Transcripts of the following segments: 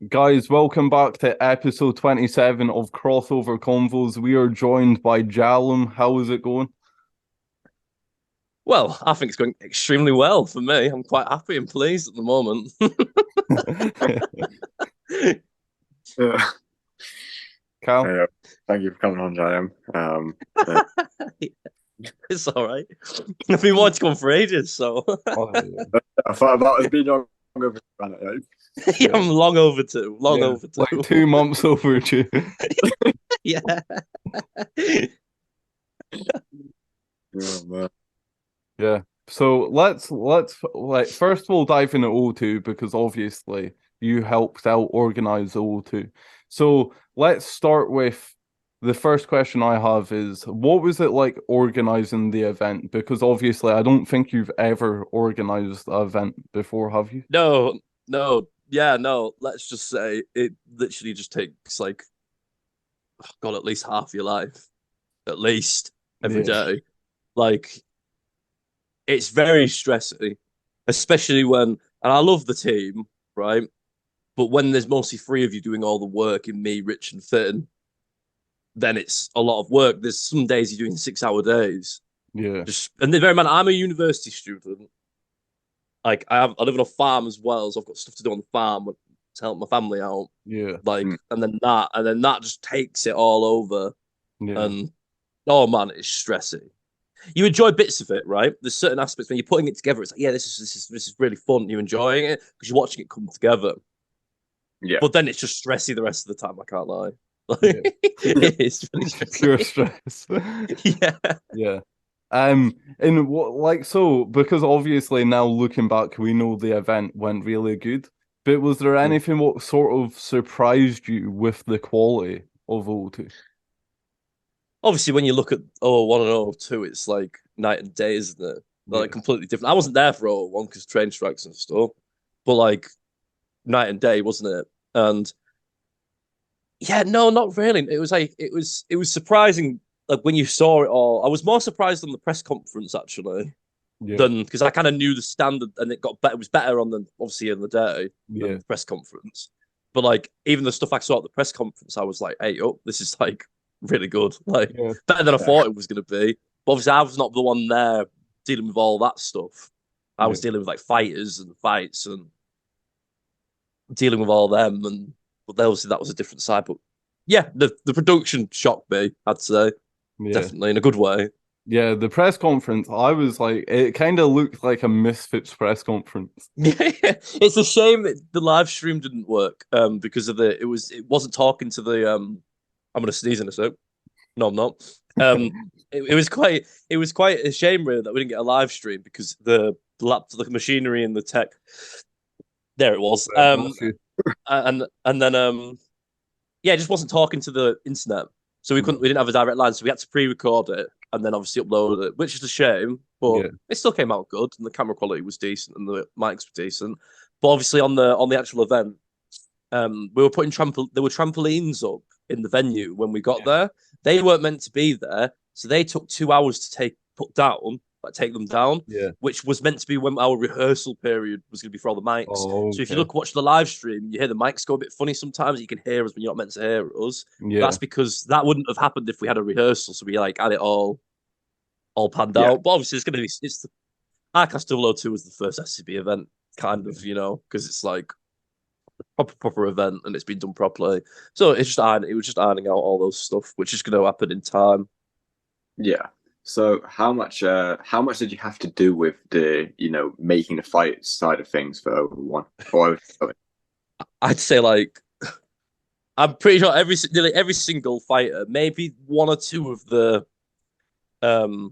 Guys, welcome back to episode 27 of Crossover Convos. We are joined by Jallum. How is it going? Well, I think it's going extremely well for me. I'm quite happy and pleased at the moment. Yeah. Cal? Thank you for coming on, Jallum. Yeah. It's all right. I've been wanting to come for ages, so Oh, yeah. I thought about it being long over. yeah, I'm long overdue. Long Yeah, overdue. like 2 months overdue. Yeah. Oh, man. Yeah. So let's like first of all dive into O2 because obviously you helped out organize O2. So let's start with the first question I have is what was it like organizing the event? Because obviously I don't think you've ever organized an event before, have you? No. Let's just say it literally just takes like, God, at least half your life, at least every Yeah. day. Like, it's very stressy, especially when, and I love the team, right? But when there's mostly three of you doing all the work in me, Rich, and Finn, then it's a lot of work. There's some days you're doing 6 hour days. Yeah. And the very man, I'm a university student. Like I live on a farm as well, so I've got stuff to do on the farm to help my family out. Yeah. Like, and then that just takes it all over. Yeah. And oh man, it's stressy. You enjoy bits of it, right? There's certain aspects when you're putting it together. It's like, yeah, this is really fun. You're enjoying it because you're watching it come together. Yeah. But then it's just stressy the rest of the time. I can't lie. Like, Yeah. it's really stressy. Pure stress. Yeah. Yeah. And what like so because obviously now looking back, we know the event went really good. But was there anything what sort of surprised you with the quality of O2? Obviously, when you look at 01 and 02, it's like night and day, isn't it? They're like completely different. I wasn't there for 01 because train strikes and stuff, but like night and day, wasn't it? And yeah, no, not really. It was like it was surprising. Like when you saw it all, I was more surprised on the press conference actually Yeah. than because I kind of knew the standard and it got better. It was better on the obviously in the day than Yeah. the press conference. But like even the stuff I saw at the press conference, I was like, "Hey, oh, this is like really good. Like Yeah. better than I thought it was going to be." But obviously, I was not the one there dealing with all that stuff. I was dealing with like fighters and fights and dealing with all them, and but obviously that was a different side. But yeah, the production shocked me. I'd say Yeah. definitely in a good way. Yeah, the press conference, I was like, it kind of looked like a Misfits press conference. Yeah, it's a shame that the live stream didn't work. Because of it wasn't talking to the I'm gonna sneeze in a sec. No, I'm not. It was quite a shame really that we didn't get a live stream because the laptop, the machinery, and the tech. There it was. And then yeah, it just wasn't talking to the internet, so we didn't have a direct line, so we had to pre-record it and then obviously upload it, which is a shame, but it still came out good, and the camera quality was decent, and the mics were decent. But obviously on the actual event, we were putting there were trampolines up in the venue when we got there. They weren't meant to be there, so they took 2 hours to take them down. Yeah. Which was meant to be when our rehearsal period was going to be for all the mics. Oh, So if you watch the live stream, you hear the mics go a bit funny sometimes. You can hear us when you're not meant to hear us. Yeah. That's because that wouldn't have happened if we had a rehearsal. So we like had it all panned out. But obviously, it's the iCast 002 was the first SCB event, kind of, because it's like proper event and it's been done properly. So it was just ironing out all those stuff, which is going to happen in time. Yeah. So how much did you have to do with the making the fight side of things for 01? I'd say like I'm pretty sure nearly every single fighter, maybe one or two of the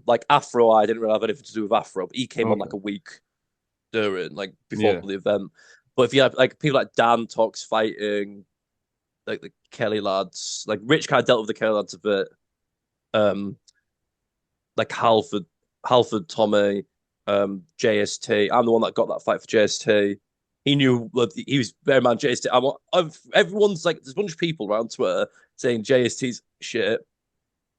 like Afro, I didn't really have anything to do with Afro, but he came on like a week during, like before the event. But if you have like people like Dan talks fighting, like the Kelly lads, like Rich kind of dealt with the Kelly lads a bit. Like Halford, Tommy, JST. I'm the one that got that fight for JST. He knew he was very man JST. Everyone's like, there's a bunch of people around Twitter saying JST's shit,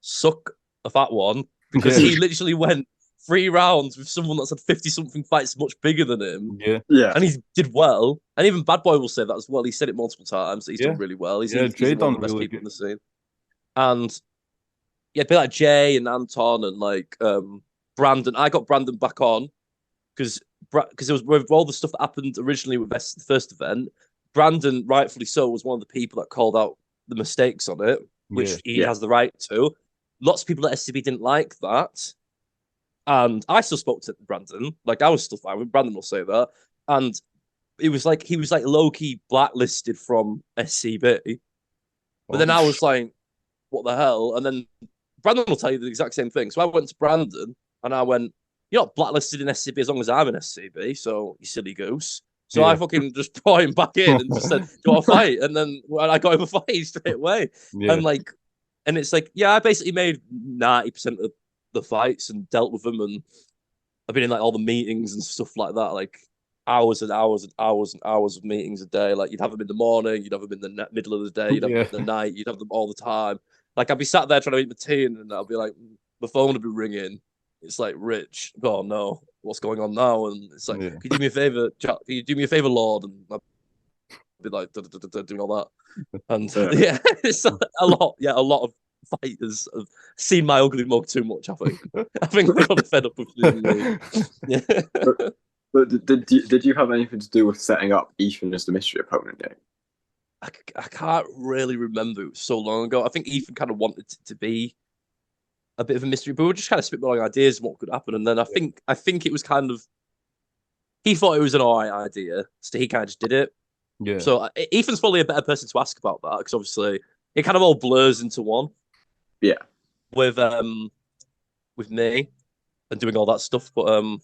suck a fat one, because he literally went 3 rounds with someone that's had 50-something fights much bigger than him. Yeah. And he did well. And even Bad Boy will say that as well. He said it multiple times. That he's done really well. He's one of the best people in the scene. And yeah, it'd be like Jay and Anton and like Brandon. I got Brandon back on because it was with all the stuff that happened originally with the first event. Brandon, rightfully so, was one of the people that called out the mistakes on it, which he has the right to. Lots of people at SCB didn't like that. And I still spoke to Brandon. Like, I was still fine with Brandon will say that. And it was like, he was like low-key blacklisted from SCB. But then I was like, what the hell? And then Brandon will tell you the exact same thing. So I went to Brandon and I went, you're not blacklisted in SCB as long as I'm in SCB, so you silly goose. So I fucking just brought him back in and just said, do you want to fight? And then I got him a fight straight away. And it's like, I basically made 90% of the fights and dealt with them. And I've been in like all the meetings and stuff like that, like hours and hours and hours and hours of meetings a day. Like you'd have them in the morning, you'd have them in the middle of the day, you'd have them in the night, you'd have them all the time. Like I'd be sat there trying to eat my tea and I'll be like, the phone would be ringing. It's like, Rich, oh no, what's going on now? And it's like, can you do me a favor, Jack? Can you do me a favor, Lord? And I'd be like, doing all that. And it's a lot of fighters have seen my ugly mug too much, I think. I think they got fed up with me. Yeah. But did you have anything to do with setting up Ethan as the mystery opponent game? I can't really remember. It was so long ago. I think Ethan kind of wanted it to be a bit of a mystery, but we were just kind of spitballing ideas of what could happen. And then I think it was kind of, he thought it was an alright idea, so he kind of just did it. Yeah. So Ethan's probably a better person to ask about that because obviously it kind of all blurs into one. Yeah. With me and doing all that stuff, but I'm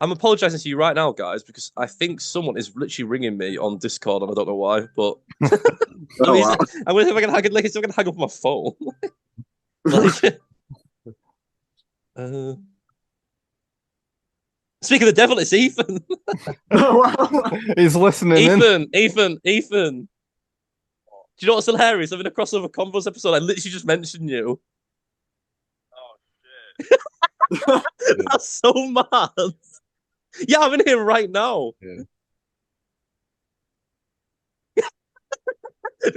apologizing to you right now, guys, because I think someone is literally ringing me on Discord and I don't know why, but I'm gonna see if I can hang up my phone. Speaking of the devil, it's Ethan. He's listening. Ethan. Do you know what's hilarious? I'm in a crossover Convos episode. I literally just mentioned you. Oh shit! That's so mad. Yeah, I'm in here right now. Yeah.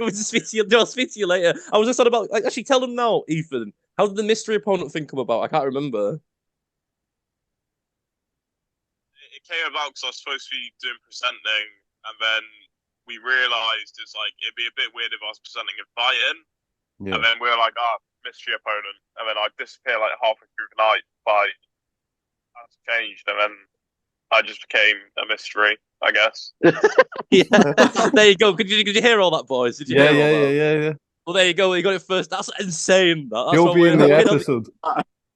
I'll speak to you later. I was just thought about actually tell them now, Ethan. How did the mystery opponent thing come about? I can't remember. It came about because I was supposed to be doing presenting, and then we realised it's like it'd be a bit weird if I was presenting and fighting. Yeah. And then we were like, mystery opponent. And then I disappear like halfway through the night. Fight. That's changed, and then I just became a mystery, I guess. Yeah. There you go. Could you hear all that, boys? Did you hear all that? Yeah. Well, there you go. You got it first. That's insane. You'll be in the episode.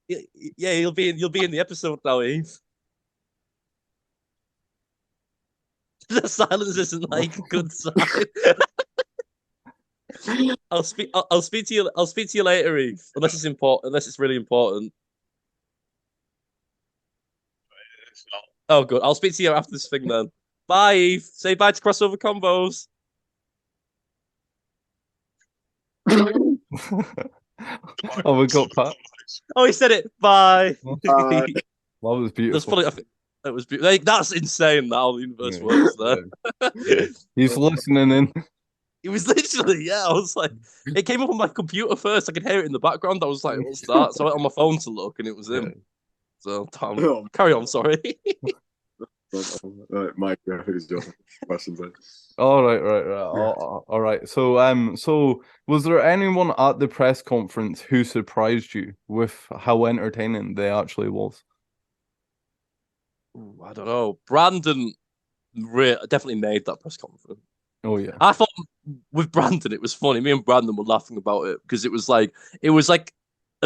Yeah, you'll be in the episode now, Eve. The silence isn't like a good sign. I'll speak to you later, Eve. Unless it's important. Unless it's really important. It's not. Oh, good. I'll speak to you after this thing then. Bye, Eve. Say bye to Crossover Convos. Oh, we got Pat. Oh, he said it. Bye. That was beautiful. That was beautiful. That's insane. How the universe works there. Yeah. He's listening in. It was literally, I was like, it came up on my computer first. I could hear it in the background. I was like, what's that? So I went on my phone to look, and it was him. Yeah. So, Tom, carry on. Sorry. Right, Mike, who's your questions? All right. So was there anyone at the press conference who surprised you with how entertaining they actually was? I don't know. Brandon definitely made that press conference. Oh yeah. I thought with Brandon it was funny. Me and Brandon were laughing about it because it was like a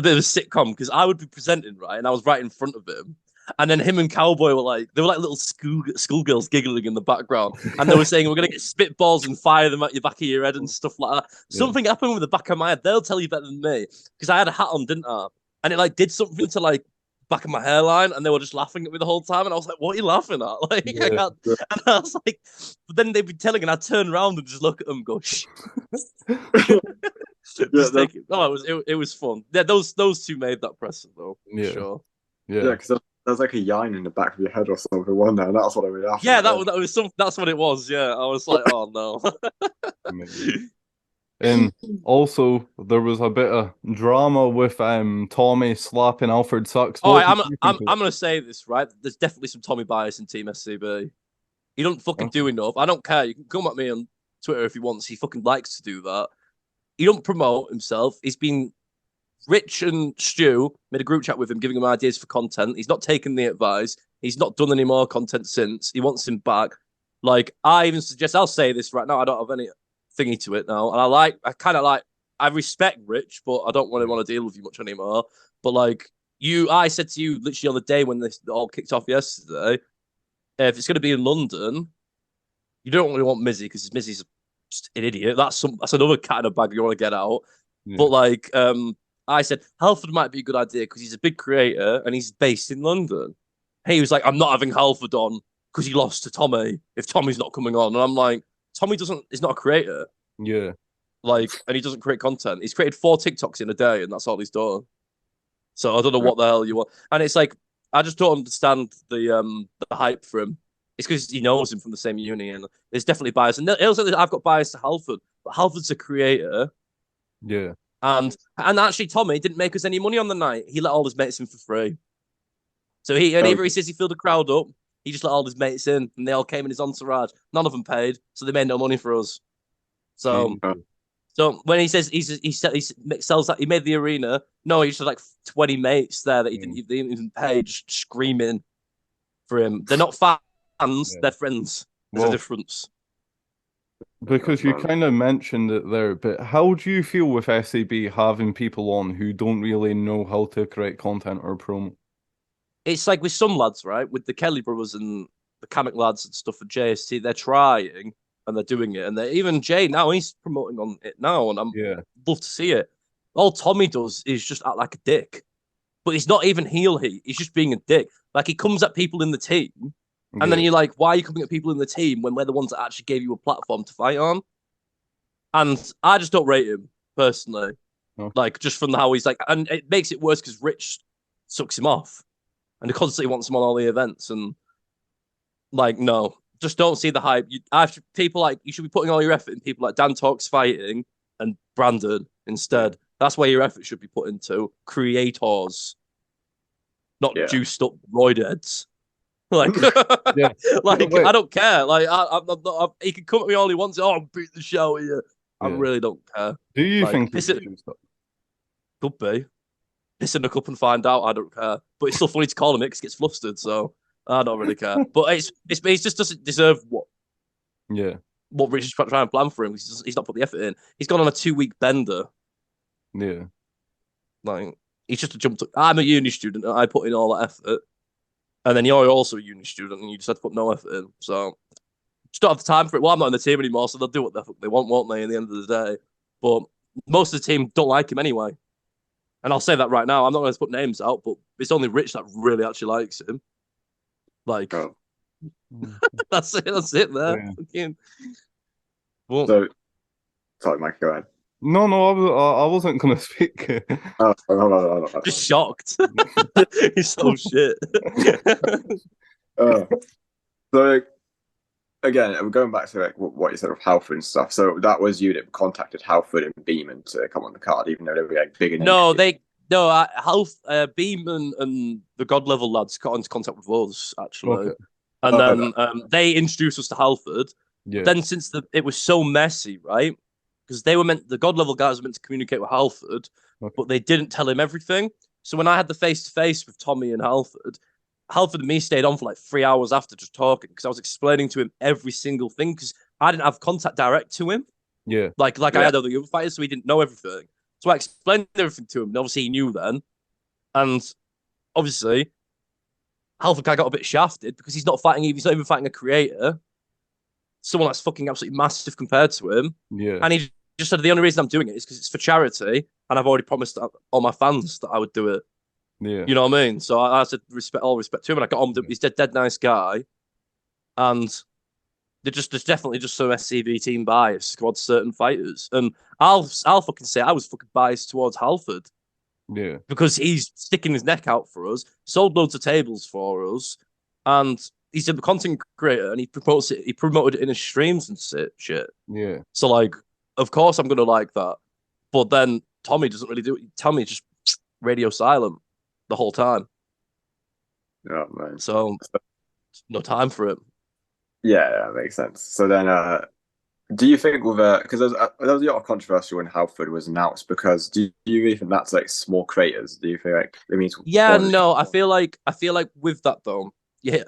bit of a sitcom because I would be presenting, right, and I was right in front of him. And then him and Cowboy were like, they were like little schoolgirls giggling in the background. And they were saying, we're going to get spitballs and fire them at your back of your head and stuff like that. Yeah. Something happened with the back of my head. They'll tell you better than me. Because I had a hat on, didn't I? And it like did something to like back of my hairline. And they were just laughing at me the whole time. And I was like, what are you laughing at? Like, I can't. And I was like, but then they'd be telling, and I'd turn around and just look at them and go, shh. It was fun. Yeah, those two made that press though. Yeah. Sure. Yeah, Yeah. because there's like a yine in the back of your head or something, wasn't there? And that's what I was after. Yeah, that was some. That's what it was. Yeah, I was like, oh no. Amazing. And also, there was a bit of drama with Tommy slapping Halfordsucks. All What right, did you think of I'm gonna say this right. There's definitely some Tommy bias in Team SCB. He don't fucking it? do enough. I don't care. You can come at me on Twitter if he wants. He fucking likes to do that. He don't promote himself. He's been Rich and Stu made a group chat with him, giving him ideas for content. He's not taken the advice. He's not done any more content since. He wants him back. Like, I even suggest, I'll say this right now. I don't have any thingy to it now. And I respect Rich, but I don't really want to deal with you much anymore. But like, I said to you literally on the day when this all kicked off yesterday, if it's going to be in London, you don't really want Mizzy because Mizzy's just an idiot. That's another cat in a bag you want to get out. Yeah. But like, I said Halford might be a good idea because he's a big creator and he's based in London. He was like, I'm not having Halford on because he lost to Tommy if Tommy's not coming on. And I'm like, Tommy is not a creator. Yeah. Like, and he doesn't create content. He's created 4 TikToks in a day and that's all he's done. So I don't know what the hell you want. And it's like, I just don't understand the hype for him. It's because he knows him from the same uni and there's definitely bias. And also, I've got bias to Halford, but Halford's a creator. Yeah. And actually, Tommy didn't make us any money on the night. He let all his mates in for free. So whenever he says he filled the crowd up, he just let all his mates in, and they all came in his entourage. None of them paid, so they made no money for us. So, when he says he sells that he made the arena, no, he just had like 20 mates there that they didn't even pay, just screaming for him. They're not fans; they're friends. There's a difference. Because you kind of mentioned it there, but how do you feel with SAB having people on who don't really know how to create content or promo? It's like with some lads, right? With the Kelly brothers and the Kamek lads and stuff at JST, they're trying and they're doing it. And even Jay now, he's promoting on it now, and I'm love to see it. All Tommy does is just act like a dick. But he's not even heel heat. He's just being a dick. Like, he comes at people in the team, and then you're like, why are you coming at people in the team when we're the ones that actually gave you a platform to fight on? And I just don't rate him, personally. Like, just from how he's like, and it makes it worse because Rich sucks him off. And he constantly wants him on all the events. And, like, no, just don't see the hype. You should be putting all your effort in people like Dan Talks Fighting and Brandon instead. That's where your effort should be put into creators, not juiced up roidheads. Like, I don't care. Like, he can come at me all he wants. Oh, I'm beating the show here. I really don't care. Do you think could be? Piss in the cup and find out. I don't care. But it's still funny to call him it because he gets flustered. So I don't really care. But he just doesn't deserve what Rich is trying to plan for him. He's not put the effort in. He's gone on a 2-week bender. Yeah. Like, he's just jumped up. I'm a uni student and I put in all that effort. And then you're also a uni student and you just had to put no effort in. So just don't have the time for it. Well, I'm not in the team anymore, so they'll do what the fuck they want, won't they, in the end of the day? But most of the team don't like him anyway. And I'll say that right now. I'm not going to put names out, but it's only Rich that really actually likes him. Like, that's it. That's it there. Yeah. So, sorry, Mike, go ahead. No, I wasn't going to speak. No. Just shocked. He's so shit. So, again, we're going back to like what you said of Halford and stuff. So that was you that contacted Halford and Beeman to come on the card, even though they were like bigger. Beeman and the God Level lads got into contact with us actually, and then they introduced us to Halford. Yeah. Then since it was so messy, right? Because the God Level guys were meant to communicate with Halford, but they didn't tell him everything. So when I had the face-to-face with Tommy and Halford and me stayed on for like 3 hours after just talking because I was explaining to him every single thing because I didn't have contact direct to him. Yeah. Like I had other other fighters, so he didn't know everything. So I explained everything to him, and obviously he knew then. And obviously, Halford got a bit shafted because he's not even fighting a creator. Someone that's fucking absolutely massive compared to him. Yeah. And he just said the only reason I'm doing it is because it's for charity, and I've already promised all my fans that I would do it. Yeah. You know what I mean? So I said all respect to him, and I got on with him. He's dead nice guy. And there's definitely just some SCB team bias towards certain fighters. And I'll fucking say I was fucking biased towards Halford. Yeah. Because he's sticking his neck out for us, sold loads of tables for us, and he's a content creator and he promoted it in his streams and shit. Yeah. So like, of course I'm gonna like that. But then Tommy doesn't really do it. Tommy just radio silent the whole time. Oh man. So no time for it. Yeah, that makes sense. So then do you think with because there was a lot of controversy when Halford was announced, because do you really think that's like small creators? Do you feel like it means No, I feel like with that though, you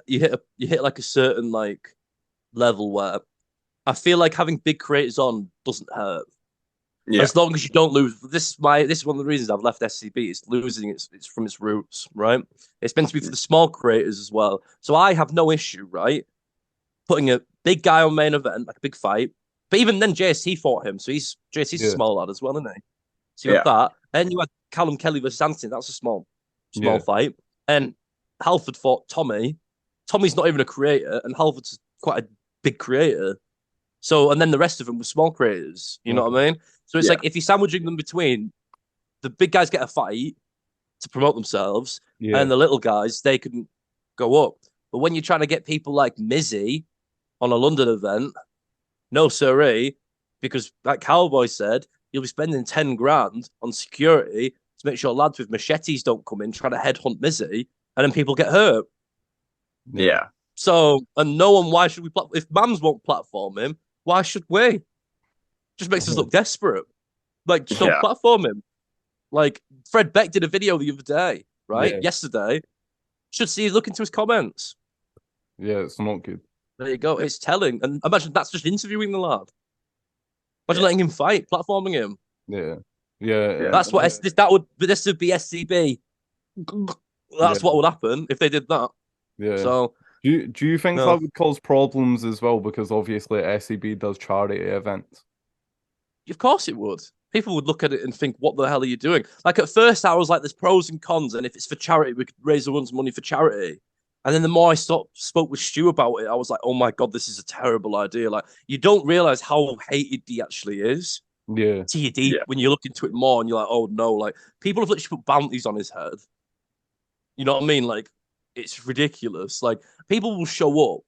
hit like a certain like level where I feel like having big creators on doesn't hurt. Yeah. As long as you don't lose. This is one of the reasons I've left SCB. It's losing it's from its roots, right? It's meant to be for the small creators as well. So I have no issue, right? Putting a big guy on main event, like a big fight. But even then, JST fought him, so JST's a small lad as well, isn't he? So you had that. Then you had Callum Kelly versus Anthony. That's a small fight. And Halford fought Tommy. Tommy's not even a creator, and Halford's quite a big creator. So, and then the rest of them were small creators. You know what I mean? So it's like if you're sandwiching them between, the big guys get a fight to promote themselves, and the little guys, they can go up. But when you're trying to get people like Mizzy on a London event, no siree, because like Cowboy said, you'll be spending 10 grand on security to make sure lads with machetes don't come in trying to headhunt Mizzy, and then people get hurt. Yeah. So, and no one, why should we, if Mams won't platform him, why should we? Just makes us look desperate. Like, just don't platform him. Like, Fred Beck did a video the other day, right? Yesterday. Should see, look into his comments. Yeah, it's not good. There you go. It's telling. And imagine that's just interviewing the lad. Imagine letting him fight, platforming him. Yeah. That's what this would be SCB. That's what would happen if they did that. Yeah. So do you think that would cause problems as well? Because obviously SCB does charity events. Of course it would. People would look at it and think, what the hell are you doing? Like at first I was like, there's pros and cons, and if it's for charity, we could raise everyone's money for charity. And then the more I spoke with Stu about it, I was like, oh my God, this is a terrible idea. Like, you don't realize how hated he actually is. Yeah. When you look into it more and you're like, oh no, like people have literally put bounties on his head. You know what I mean? Like, it's ridiculous. Like, people will show up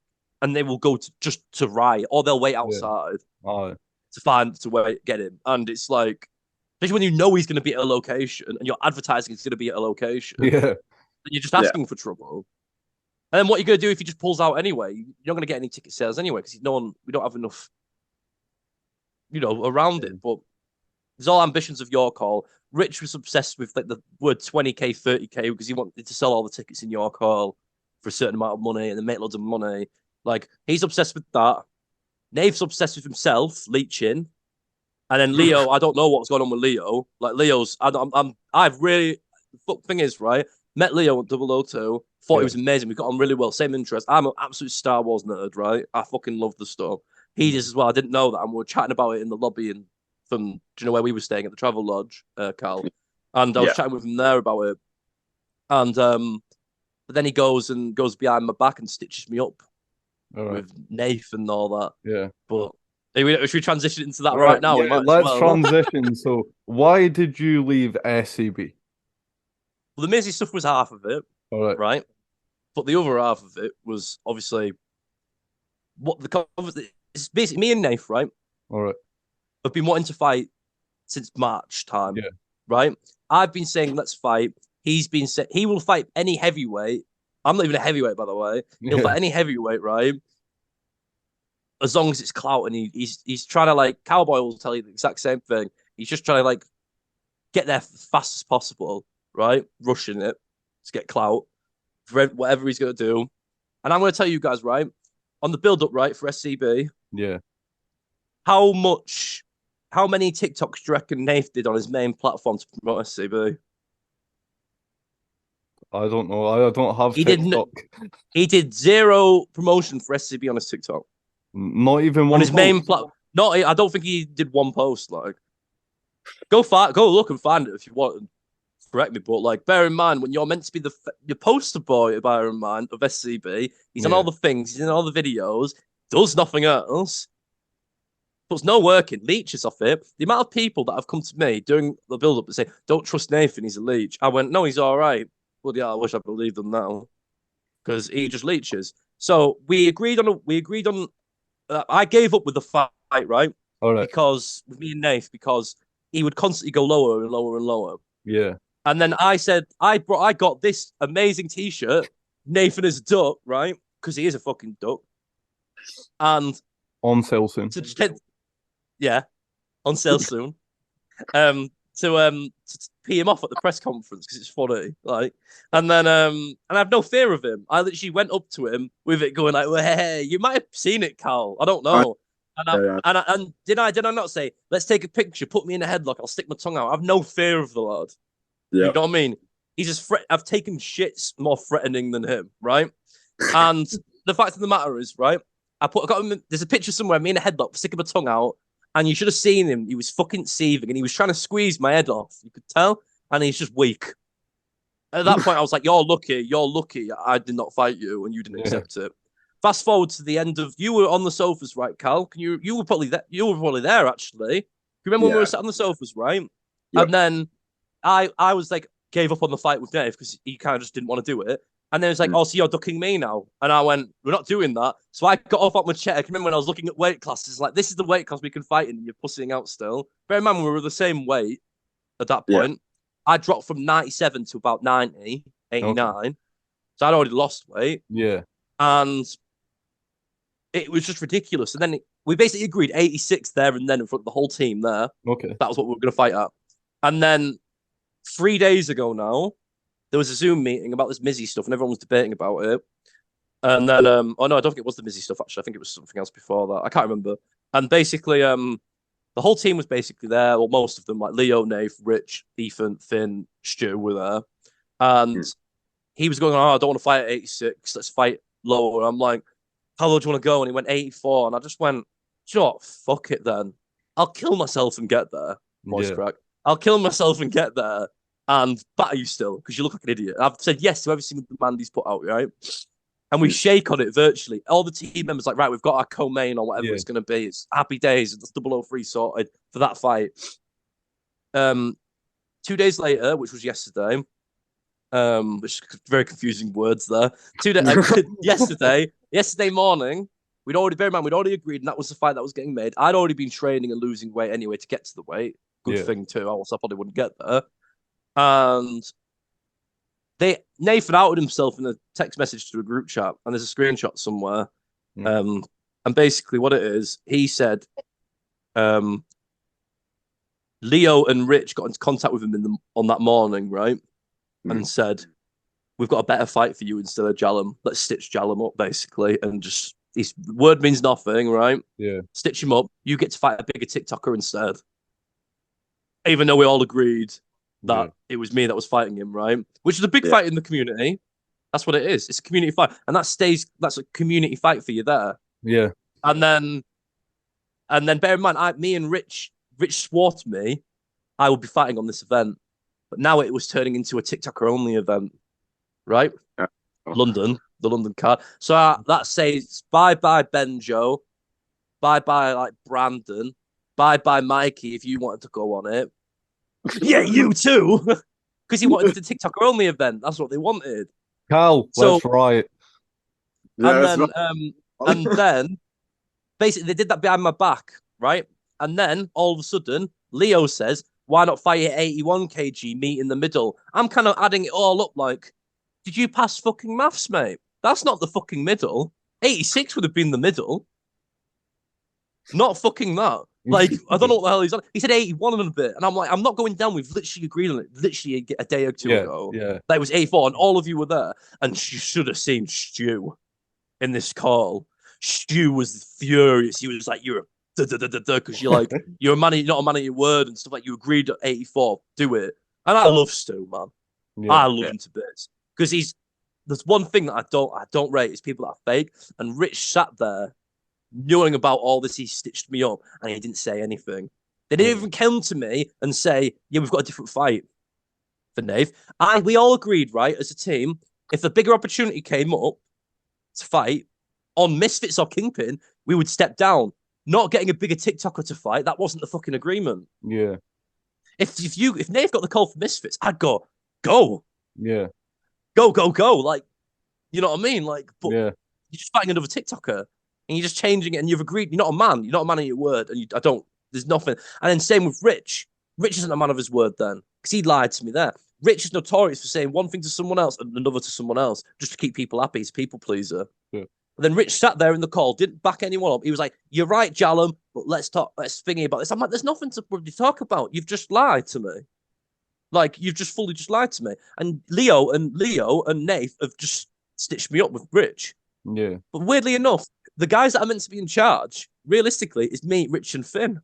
and they will go to riot, or they'll wait outside to get him. And it's like, especially when you know he's going to be at a location and you're advertising he's going to be at a location. Yeah. And you're just asking for trouble. And then what you're going to do if he just pulls out anyway? You're not going to get any ticket sales anyway, because we don't have enough, around it. But there's all ambitions of York Hall. Rich was obsessed with like the word 20k, 30k, because he wanted to sell all the tickets in York Hall for a certain amount of money and then make loads of money. Like, he's obsessed with that. Nave's obsessed with himself, leeching. And then Leo, I don't know what's going on with Leo. Like, Leo's, I've really, the fuck thing is, right? Met Leo at 002. Thought he was amazing. We got on really well. Same interest. I'm an absolute Star Wars nerd, right? I fucking love the stuff. He does as well. I didn't know that. And we were chatting about it in the lobby do you know where we were staying at the Travel Lodge, Carl? And I was chatting with him there about it. And but then he goes behind my back and stitches me up with Nath and all that. Yeah. But should we transition into that right now? Yeah, let's transition. So, why did you leave SCB? Well, the Mizzy stuff was half of it, right? But the other half of it was obviously it's basically me and Nath, right? All right. I've been wanting to fight since March time, right? I've been saying let's fight. He's been saying he will fight any heavyweight. I'm not even a heavyweight, by the way. He'll fight any heavyweight, right? As long as it's clout, and he's trying to, like, Cowboy will tell you the exact same thing. He's just trying to, like, get there as fast as possible, right? Rushing it to get clout for whatever he's going to do. And I'm going to tell you guys, right, on the build-up, right, for SCB, how many TikToks do you reckon Nath did on his main platform to promote SCB? I don't know. I don't have TikTok. He did zero promotion for SCB on his TikTok. Not even one on his post. main platform. No, I don't think he did one post. Like, go look and find it if you want. Correct me, but like, bear in mind when you're meant to be the poster boy, bear in mind, of SCB. He's on all the things. He's in all the videos. Does nothing else. puts no work in, leeches off it. The amount of people that have come to me during the build-up and say, "Don't trust Nathan, he's a leech." I went, "No, he's all right." Well, yeah, I wish I believed them now because he just leeches. So we agreed on. I gave up with the fight, right? All right. Because with me and Nath, because he would constantly go lower and lower and lower. Yeah. And then I said, I got this amazing T-shirt, Nathan is a duck, right? Because he is a fucking duck. And on sale soon. Yeah, on sale soon. To pee him off at the press conference because it's funny, like, and I have no fear of him. I literally went up to him with it, going like, well, "Hey, you might have seen it, Carl. I don't know." And did I not say, "Let's take a picture, put me in a headlock, I'll stick my tongue out"? I have no fear of the lad. Yeah. You know what I mean? He's just I've taken shits more threatening than him, right? And the fact of the matter is, right, got him. There's a picture somewhere, me in a headlock, sticking my tongue out. And you should have seen him. He was fucking seething and he was trying to squeeze my head off. You could tell. And he's just weak. At that point, I was like, you're lucky. I did not fight you and you didn't accept it. Fast forward to the end of, you were on the sofas, right, Cal? You were probably there. You were probably there, actually. You remember when we were sat on the sofas, right? Yep. And then I was like, gave up on the fight with Dave because he kind of just didn't want to do it. And then it's like, "Oh, so you're ducking me now?" And I went, "We're not doing that." So I got off my chair. I can remember when I was looking at weight classes, like, this is the weight class we can fight in, and you're pussying out still. Bear in mind, we were the same weight at that point. Yeah. I dropped from 97 to about 90, 89. Okay. So I'd already lost weight. Yeah. And it was just ridiculous. And then we basically agreed 86 there and then in front of the whole team there. Okay. That was what we were going to fight at. And then 3 days ago now, there was a Zoom meeting about this Mizzy stuff, and everyone was debating about it. And then, oh no, I don't think it was the Mizzy stuff, actually. I think it was something else before that. I can't remember. And basically, the whole team was basically there, or most of them, like Leo, Nath, Rich, Ethan, Finn, Stu were there. And he was going, "Oh, I don't want to fight at 86. Let's fight lower." And I'm like, "How low do you want to go?" And he went 84. And I just went, "You know what? Fuck it then. I'll kill myself and get there." Voice crack. I'll kill myself and get there. And batter you still, because you look like an idiot. I've said yes to every single demand he's put out, right? And we shake on it virtually. All the team members like, "Right, we've got our co-main or whatever it's going to be. It's happy days. It's 003 sorted for that fight." 2 days later, which was yesterday, which is very confusing words there. Yesterday morning, we'd already agreed, and that was the fight that was getting made. I'd already been training and losing weight anyway to get to the weight. Good thing too. Else I probably wouldn't get there. And Nathan outed himself in a text message to a group chat, and there's a screenshot somewhere. And basically what it is, he said Leo and Rich got into contact with him on that morning, right? And said, "We've got a better fight for you instead of Jallum. Let's stitch Jallum up," basically, and just his word means nothing, right? Yeah. Stitch him up. You get to fight a bigger TikToker instead. Even though we all agreed that it was me that was fighting him, right? Which is a big fight in the community. That's what it is. It's a community fight. And that's a community fight for you there. Yeah. And then bear in mind, me and Rich swore to me I would be fighting on this event. But now it was turning into a TikToker only event. Right? Yeah. The London card. So that says bye-bye Benjo. Bye-bye like Brandon. Bye-bye Mikey if you wanted to go on it. Yeah, you too. Because he wanted the TikToker only event. That's what they wanted. Carl, that's right. And then basically they did that behind my back, right? And then all of a sudden, Leo says, "Why not fight at 81 kg, meet in the middle?" I'm kind of adding it all up like, did you pass fucking maths, mate? That's not the fucking middle. 86 would have been the middle. Not fucking that. Like, I don't know what the hell he's on. He said 81 and a bit. And I'm like, I'm not going down. We've literally agreed on it literally a day or two ago. Yeah. That was 84 and all of you were there. And you should have seen Stu in this call. Stu was furious. He was like, "You're a because you're like, you're a man, you're not a man of your word," and stuff like. You agreed at 84. Do it. And I love Stu, man. Yeah, I love him to bits. Because there's one thing that I don't rate is people that are fake. And Rich sat there knowing about all this. He stitched me up and he didn't say anything. They didn't even come to me and say, "Yeah, we've got a different fight for Nave." We all agreed, right, as a team, if a bigger opportunity came up to fight on Misfits or Kingpin, we would step down. not getting a bigger TikToker to fight, that wasn't the fucking agreement. Yeah. If Nave got the call for Misfits, I'd go. Yeah. Go. Like, you know what I mean? Like, but Yeah. you're just fighting another TikToker and you're just changing it and you've agreed. You're not a man. You're not a man of your word. And there's nothing. And then same with Rich. Rich isn't a man of his word then because he lied to me there. Rich is notorious for saying one thing to someone else and another to someone else just to keep people happy. He's a people pleaser. Yeah. But then Rich sat there in the call, didn't back anyone up. He was like, "You're right, Jallum, but let's thingy about this." I'm like, "There's nothing to talk about. You've just lied to me. Like, you've just fully just lied to me." And Leo and Nath have just stitched me up with Rich. Yeah. But weirdly enough, the guys that are meant to be in charge, realistically, is me, Rich, and Finn.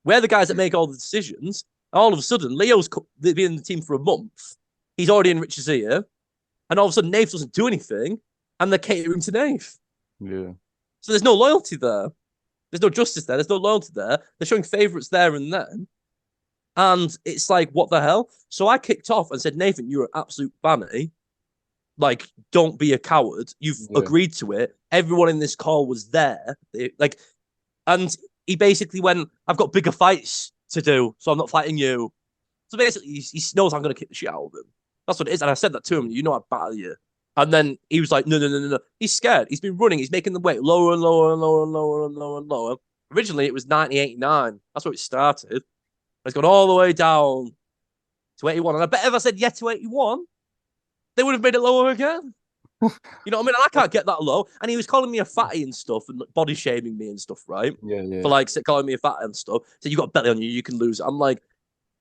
We're the guys that make all the decisions. All of a sudden, Leo's been in the team for a month. He's already in Rich's ear. And all of a sudden, Nath doesn't do anything. And they're catering to Nath. Yeah. So there's no loyalty there. There's no justice there. There's no loyalty there. They're showing favourites there and then. And it's like, what the hell? So I kicked off and said, "Nathan, you're an absolute banny. Like, don't be a coward. You've agreed to it. Everyone in this call was there." And he basically went, "I've got bigger fights to do, so I'm not fighting you." So basically, he knows I'm going to kick the shit out of him. That's what it is. And I said that to him. "You know I battle you." And then he was like, no. He's scared. He's been running. He's making the weight lower and lower and lower and lower and lower and lower. Originally, it was 90-89. That's where it started. It's gone all the way down to 81. And I bet if I said yeah to 81, they would have made it lower again. You know what I mean? And I can't get that low. And he was calling me a fatty and stuff and body shaming me and stuff, right? Yeah. For like calling me a fatty and stuff. So you got belly on you, you can lose it. I'm like,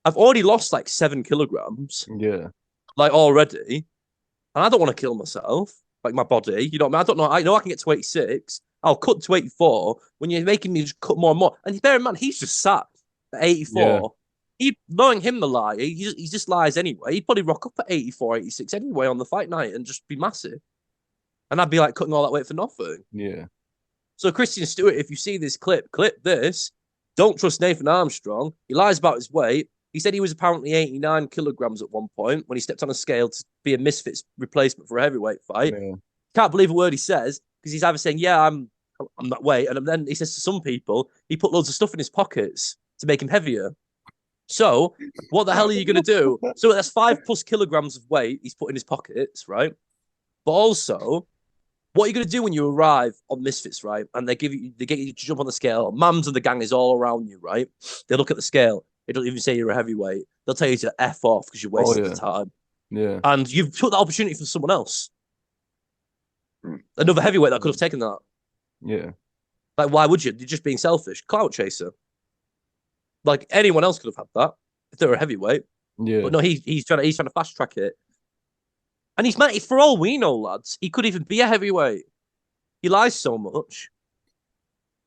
I've already lost like 7 kilograms. Yeah. Like already. And I don't want to kill myself, like my body. You know what I mean? I don't know. I know I can get to 86. I'll cut to 84 when you're making me just cut more and more. And bear in mind, he's just sat at 84. Yeah. Knowing him the lie, he just lies anyway. He'd probably rock up at 84, 86 anyway on the fight night and just be massive. And I'd be like cutting all that weight for nothing. Yeah. So Christian Stewart, if you see this clip this. Don't trust Nathan Armstrong. He lies about his weight. He said he was apparently 89 kilograms at one point when he stepped on a scale to be a Misfits replacement for a heavyweight fight. Yeah. Can't believe a word he says because he's either saying, "Yeah, I'm that weight," and then he says to some people he put loads of stuff in his pockets to make him heavier. So what the hell are you going to do? So that's 5+ kilograms of weight he's put in his pockets, right? But also, what are you going to do when you arrive on Misfits, right? And they get you to jump on the scale. Mams and the gang is all around you, right? They look at the scale. They don't even say you're a heavyweight. They'll tell you to F off because you're wasting the time. Yeah. And you've took that opportunity for someone else. Another heavyweight that could have taken that. Yeah. Like, why would you? You're just being selfish. Clout chaser. Like, anyone else could have had that if they were a heavyweight. Yeah. But no, he's trying to fast track it. And for all we know, lads, he could even be a heavyweight. He lies so much.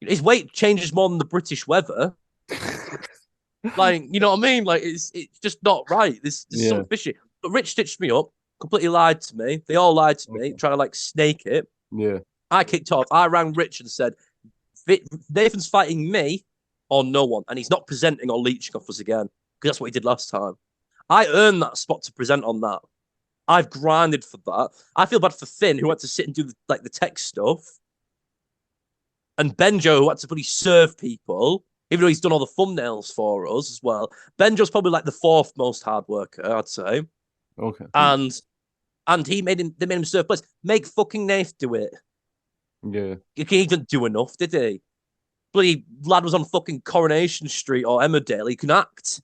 His weight changes more than the British weather. Like, you know what I mean? Like, it's just not right. There's something fishy. But Rich stitched me up, completely lied to me. They all lied to me, trying to like snake it. Yeah. I kicked off. I rang Rich and said, "Nathan's fighting me or no one, and he's not presenting or leeching off us again because that's what he did last time." I earned that spot to present on that. I've grinded for that. I feel bad for Finn, who had to sit and do the tech stuff, and Benjo, who had to really serve people. Even though he's done all the thumbnails for us as well. Benjo's probably like the 4th most hard worker, I'd say. Okay. And they made him serve place. Make fucking Nath do it. Yeah. He didn't do enough, did he? Bloody lad was on fucking Coronation Street or Emmerdale. He can act.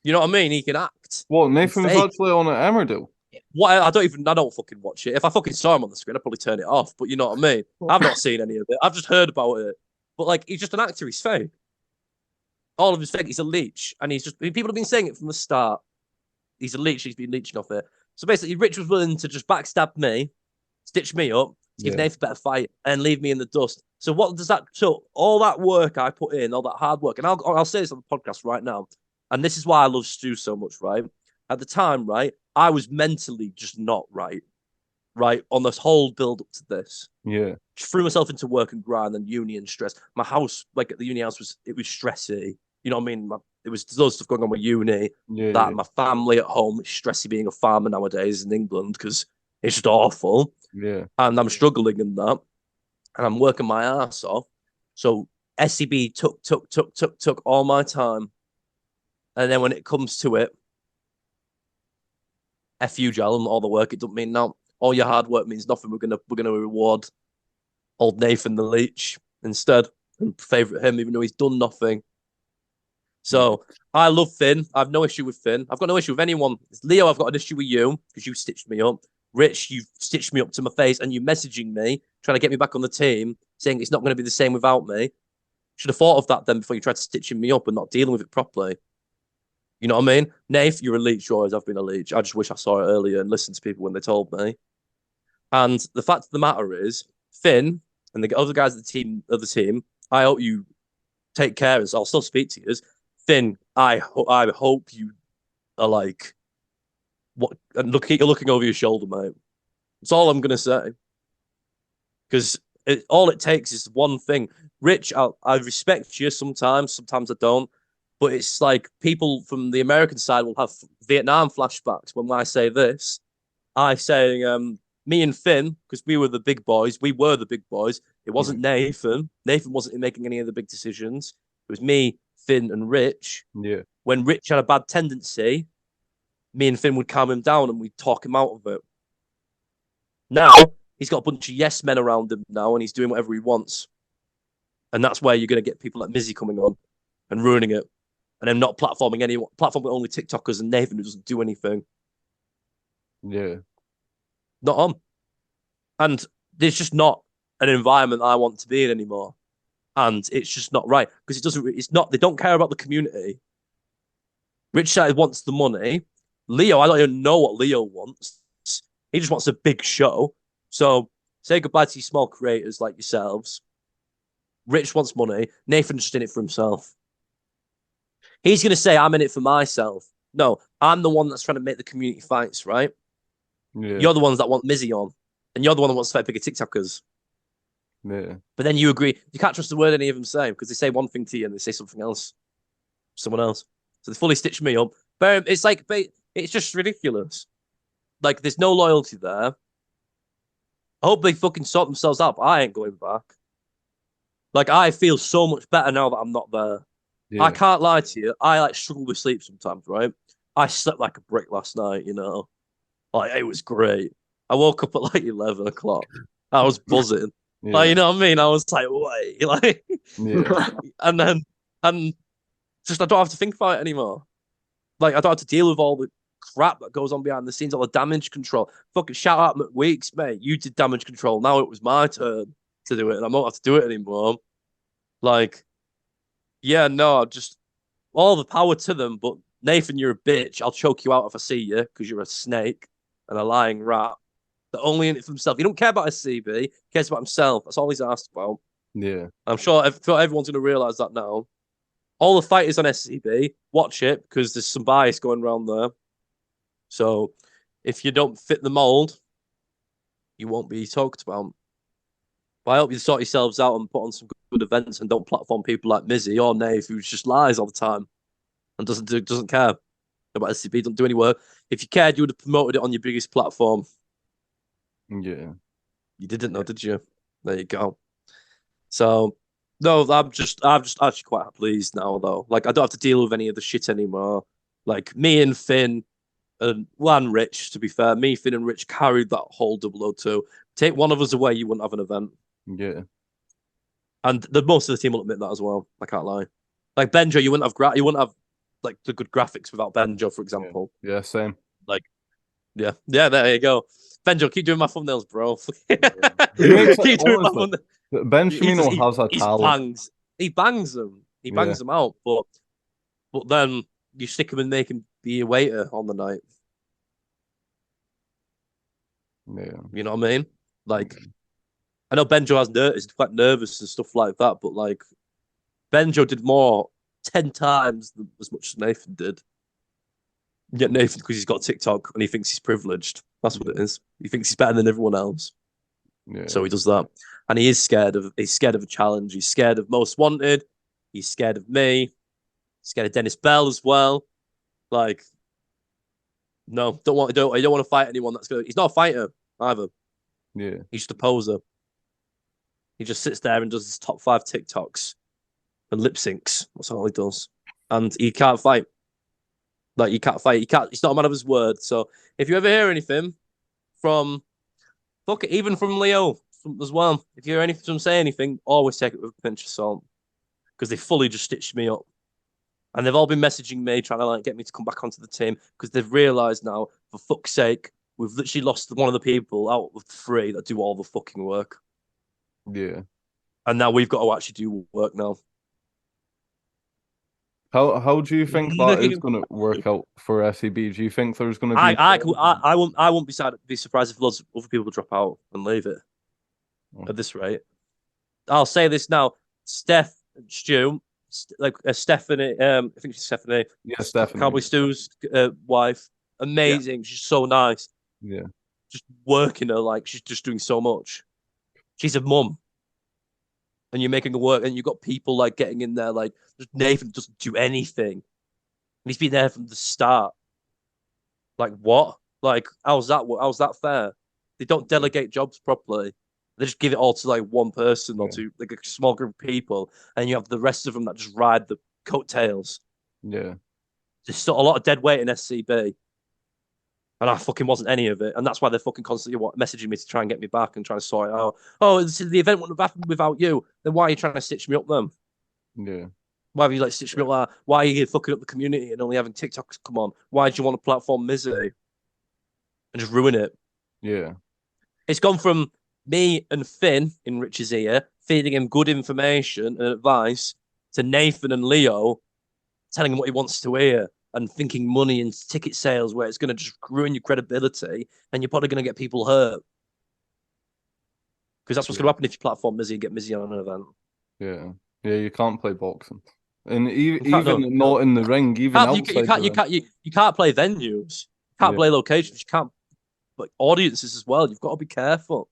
You know what I mean? He can act. What, Nathan was actually on at Emmerdale? What? I don't fucking watch it. If I fucking saw him on the screen, I'd probably turn it off. But you know what I mean? I've not seen any of it. I've just heard about it. But like, he's just an actor. He's fake. All of his fake. He's a leech, and people have been saying it from the start. He's a leech. He's been leeching off it. So basically, Rich was willing to just backstab me, stitch me up, give Nathan a better fight, and leave me in the dust. So what does that? So all that work I put in, all that hard work, and I'll say this on the podcast right now, and this is why I love Stu so much. Right at the time, right, I was mentally just not right on this whole build up to this. Yeah. Just threw myself into work and grind and uni and stress. My house, like at the uni house, was stressy. You know what I mean? It was loads of stuff going on with uni. My family at home, it's stressy being a farmer nowadays in England because it's just awful. Yeah. And I'm struggling in that. And I'm working my ass off. So SCB took all my time. And then when it comes to it, F you, Jallum, all the work, it doesn't mean now. All your hard work means nothing. We're gonna reward old Nathan the Leech instead and favourite him, even though he's done nothing. So I love Finn. I have no issue with Finn. I've got no issue with anyone. It's Leo, I've got an issue with you because you stitched me up. Rich, you've stitched me up to my face and you're messaging me, trying to get me back on the team, saying it's not going to be the same without me. Should have thought of that then before you tried to stitching me up and not dealing with it properly. You know what I mean? Nath, you're a leech. You always have been a leech. I just wish I saw it earlier and listened to people when they told me. And the fact of the matter is, Finn and the other guys of the team, I hope you take care. And so I'll still speak to you. Finn, I hope you are like, what? And you're looking over your shoulder, mate. That's all I'm gonna say. Because all it takes is one thing. Rich, I respect you sometimes I don't. But it's like people from the American side will have Vietnam flashbacks when I say this. I say me and Finn, because we were the big boys. We were the big boys. It wasn't Nathan. Nathan wasn't making any of the big decisions. It was me, Finn, and Rich. Yeah. When Rich had a bad tendency, me and Finn would calm him down and we'd talk him out of it. Now, he's got a bunch of yes men around him now and he's doing whatever he wants. And that's where you're going to get people like Mizzy coming on and ruining it. And then not platforming anyone, platforming only TikTokers and Nathan who doesn't do anything. Yeah. Not on. And there's just not an environment I want to be in anymore. And it's just not right. Because they don't care about the community. Rich side wants the money. Leo, I don't even know what Leo wants. He just wants a big show. So say goodbye to you small creators like yourselves. Rich wants money. Nathan's just in it for himself. He's going to say, I'm in it for myself. No, I'm the one that's trying to make the community fights, right? Yeah. You're the ones that want Mizzy on. And you're the one that wants to fight bigger TikTokers. Yeah. But then you agree. You can't trust the word any of them say because they say one thing to you and they say something else. Someone else. So they fully stitch me up. But it's like, it's just ridiculous. Like, there's no loyalty there. I hope they fucking sort themselves out. But I ain't going back. Like, I feel so much better now that I'm not there. Yeah. I can't lie to you. I like struggle with sleep sometimes, right? I slept like a brick last night, you know. Like, it was great. I woke up at like 11 o'clock. I was buzzing. Yeah. Like, you know what I mean? I was like, wait, like, Yeah. and just I don't have to think about it anymore. Like, I don't have to deal with all the crap that goes on behind the scenes, all the damage control. Fucking shout out McWeeks, mate. You did damage control. Now it was my turn to do it, and I don't have to do it anymore. Like, yeah, no, just all the power to them. But Nathan, you're a bitch. I'll choke you out if I see you because you're a snake and a lying rat. They're only in it for himself. He don't care about SCB. He cares about himself. That's all he's asked about. Yeah. I'm sure everyone's going to realise that now. All the fighters on SCB, watch it because there's some bias going around there. So if you don't fit the mould, you won't be talked about. But I hope you sort yourselves out and put on some good events and don't platform people like Mizzy or Nave who just lies all the time and doesn't care about SCB, don't do any work. If you cared, you would have promoted it on your biggest platform. Yeah. You didn't know, did you? There you go. So no, I'm just actually quite pleased now though. Like I don't have to deal with any of the shit anymore. Like me and Finn and Rich, to be fair, me, Finn, and Rich carried that whole 002. Take one of us away, you wouldn't have an event. Yeah. And most of the team will admit that as well. I can't lie. Like Benjo, you wouldn't have like the good graphics without Benjo, for example. Yeah, same. Like, yeah, there you go. Benjo, keep doing my thumbnails, bro. Keep doing my thumbnails. Benjamin has a talent. He bangs them. He bangs them out. But then you stick him and make him be a waiter on the night. Yeah. You know what I mean? Like, I know Benjo is quite nervous and stuff like that, but like, Benjo did more 10 times as much as Nathan did. Yet Nathan, because he's got TikTok and he thinks he's privileged. That's what it is. He thinks he's better than everyone else. Yeah. So he does that. And he is scared of a challenge. He's scared of Most Wanted. He's scared of me. He's scared of Dennis Bell as well. Like, no, I don't want to fight anyone that's good. He's not a fighter either. Yeah. He's just a poser. He just sits there and does his top 5 TikToks and lip syncs. That's all he does. And he can't fight. Like, he can't fight. He's not a man of his word. So if you ever hear anything from, fuck it, even from Leo as well, if you hear anything from say anything, always take it with a pinch of salt. Because they fully just stitched me up. And they've all been messaging me, trying to like get me to come back onto the team, because they've realised now, for fuck's sake, we've literally lost one of the people out of 3 that do all the fucking work. Yeah. And now we've got to actually do work now. How do you think that is going to work out for SCB? Do you think there's going to be? I won't be surprised if lots of other people drop out and leave it. At this rate, I'll say this now: Steph and Stu, like Stephanie, I think she's Stephanie. Yeah, Stephanie. Cowboy Stu's wife, amazing. Yeah. She's so nice. Yeah, just working her like she's just doing so much. She's a mum. And you're making it work, and you've got people like getting in there, like Nathan doesn't do anything. And he's been there from the start. Like what? Like how's that fair? They don't delegate jobs properly. They just give it all to like one person or two, like a small group of people, and you have the rest of them that just ride the coattails. Yeah, there's still a lot of dead weight in SCB. And I fucking wasn't any of it. And that's why they're fucking constantly messaging me to try and get me back and trying to sort it out. Oh, the event wouldn't have happened without you. Then why are you trying to stitch me up then? Yeah. Why have you like stitched me up like that? Why are you fucking up the community and only having TikToks come on? Why do you want to platform Mizzy and just ruin it? Yeah. It's gone from me and Finn in Rich's ear, feeding him good information and advice, to Nathan and Leo telling him what he wants to hear. And thinking money and ticket sales, where it's going to just ruin your credibility, and you're probably going to get people hurt. Because that's what's going to happen if you platform Mizzy and get Mizzy on an event. Yeah, yeah, you can't play boxing, and even not in the ring, even outside. You can't play venues. You can't play locations. You can't, like audiences as well. You've got to be careful.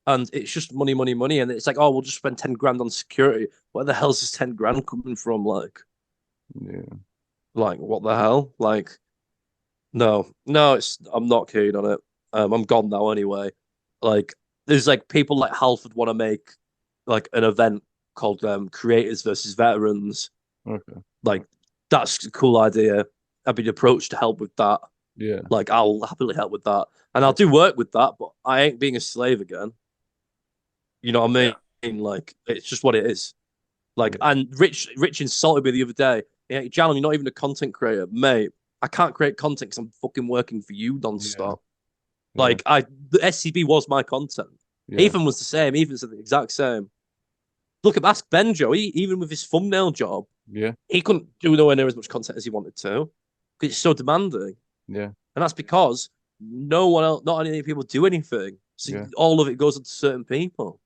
And it's just money, money, money, and it's like, oh, we'll just spend 10 grand on security. Where the hell's this 10 grand coming from? Like, yeah. Like, what the hell? Like, no, I'm not keen on it. I'm gone now anyway. Like, there's like people like Halford want to make like an event called Creators versus Veterans. Okay. Like, that's a cool idea. I've been approached to help with that. Yeah. Like, I'll happily help with that. And I'll do work with that, but I ain't being a slave again. You know what I mean? Yeah. Like, it's just what it is. Like, and Rich insulted me the other day. Yeah, Jallum, you're not even a content creator, mate. I can't create content because I'm fucking working for you non-stop. Yeah. Like, the SCB was my content. Yeah. Ethan was the same. Ethan said the exact same. Look, ask Benjo. Even with his thumbnail job, he couldn't do nowhere near as much content as he wanted to because it's so demanding. Yeah, and that's because no one else, not any people, do anything. So all of it goes to certain people.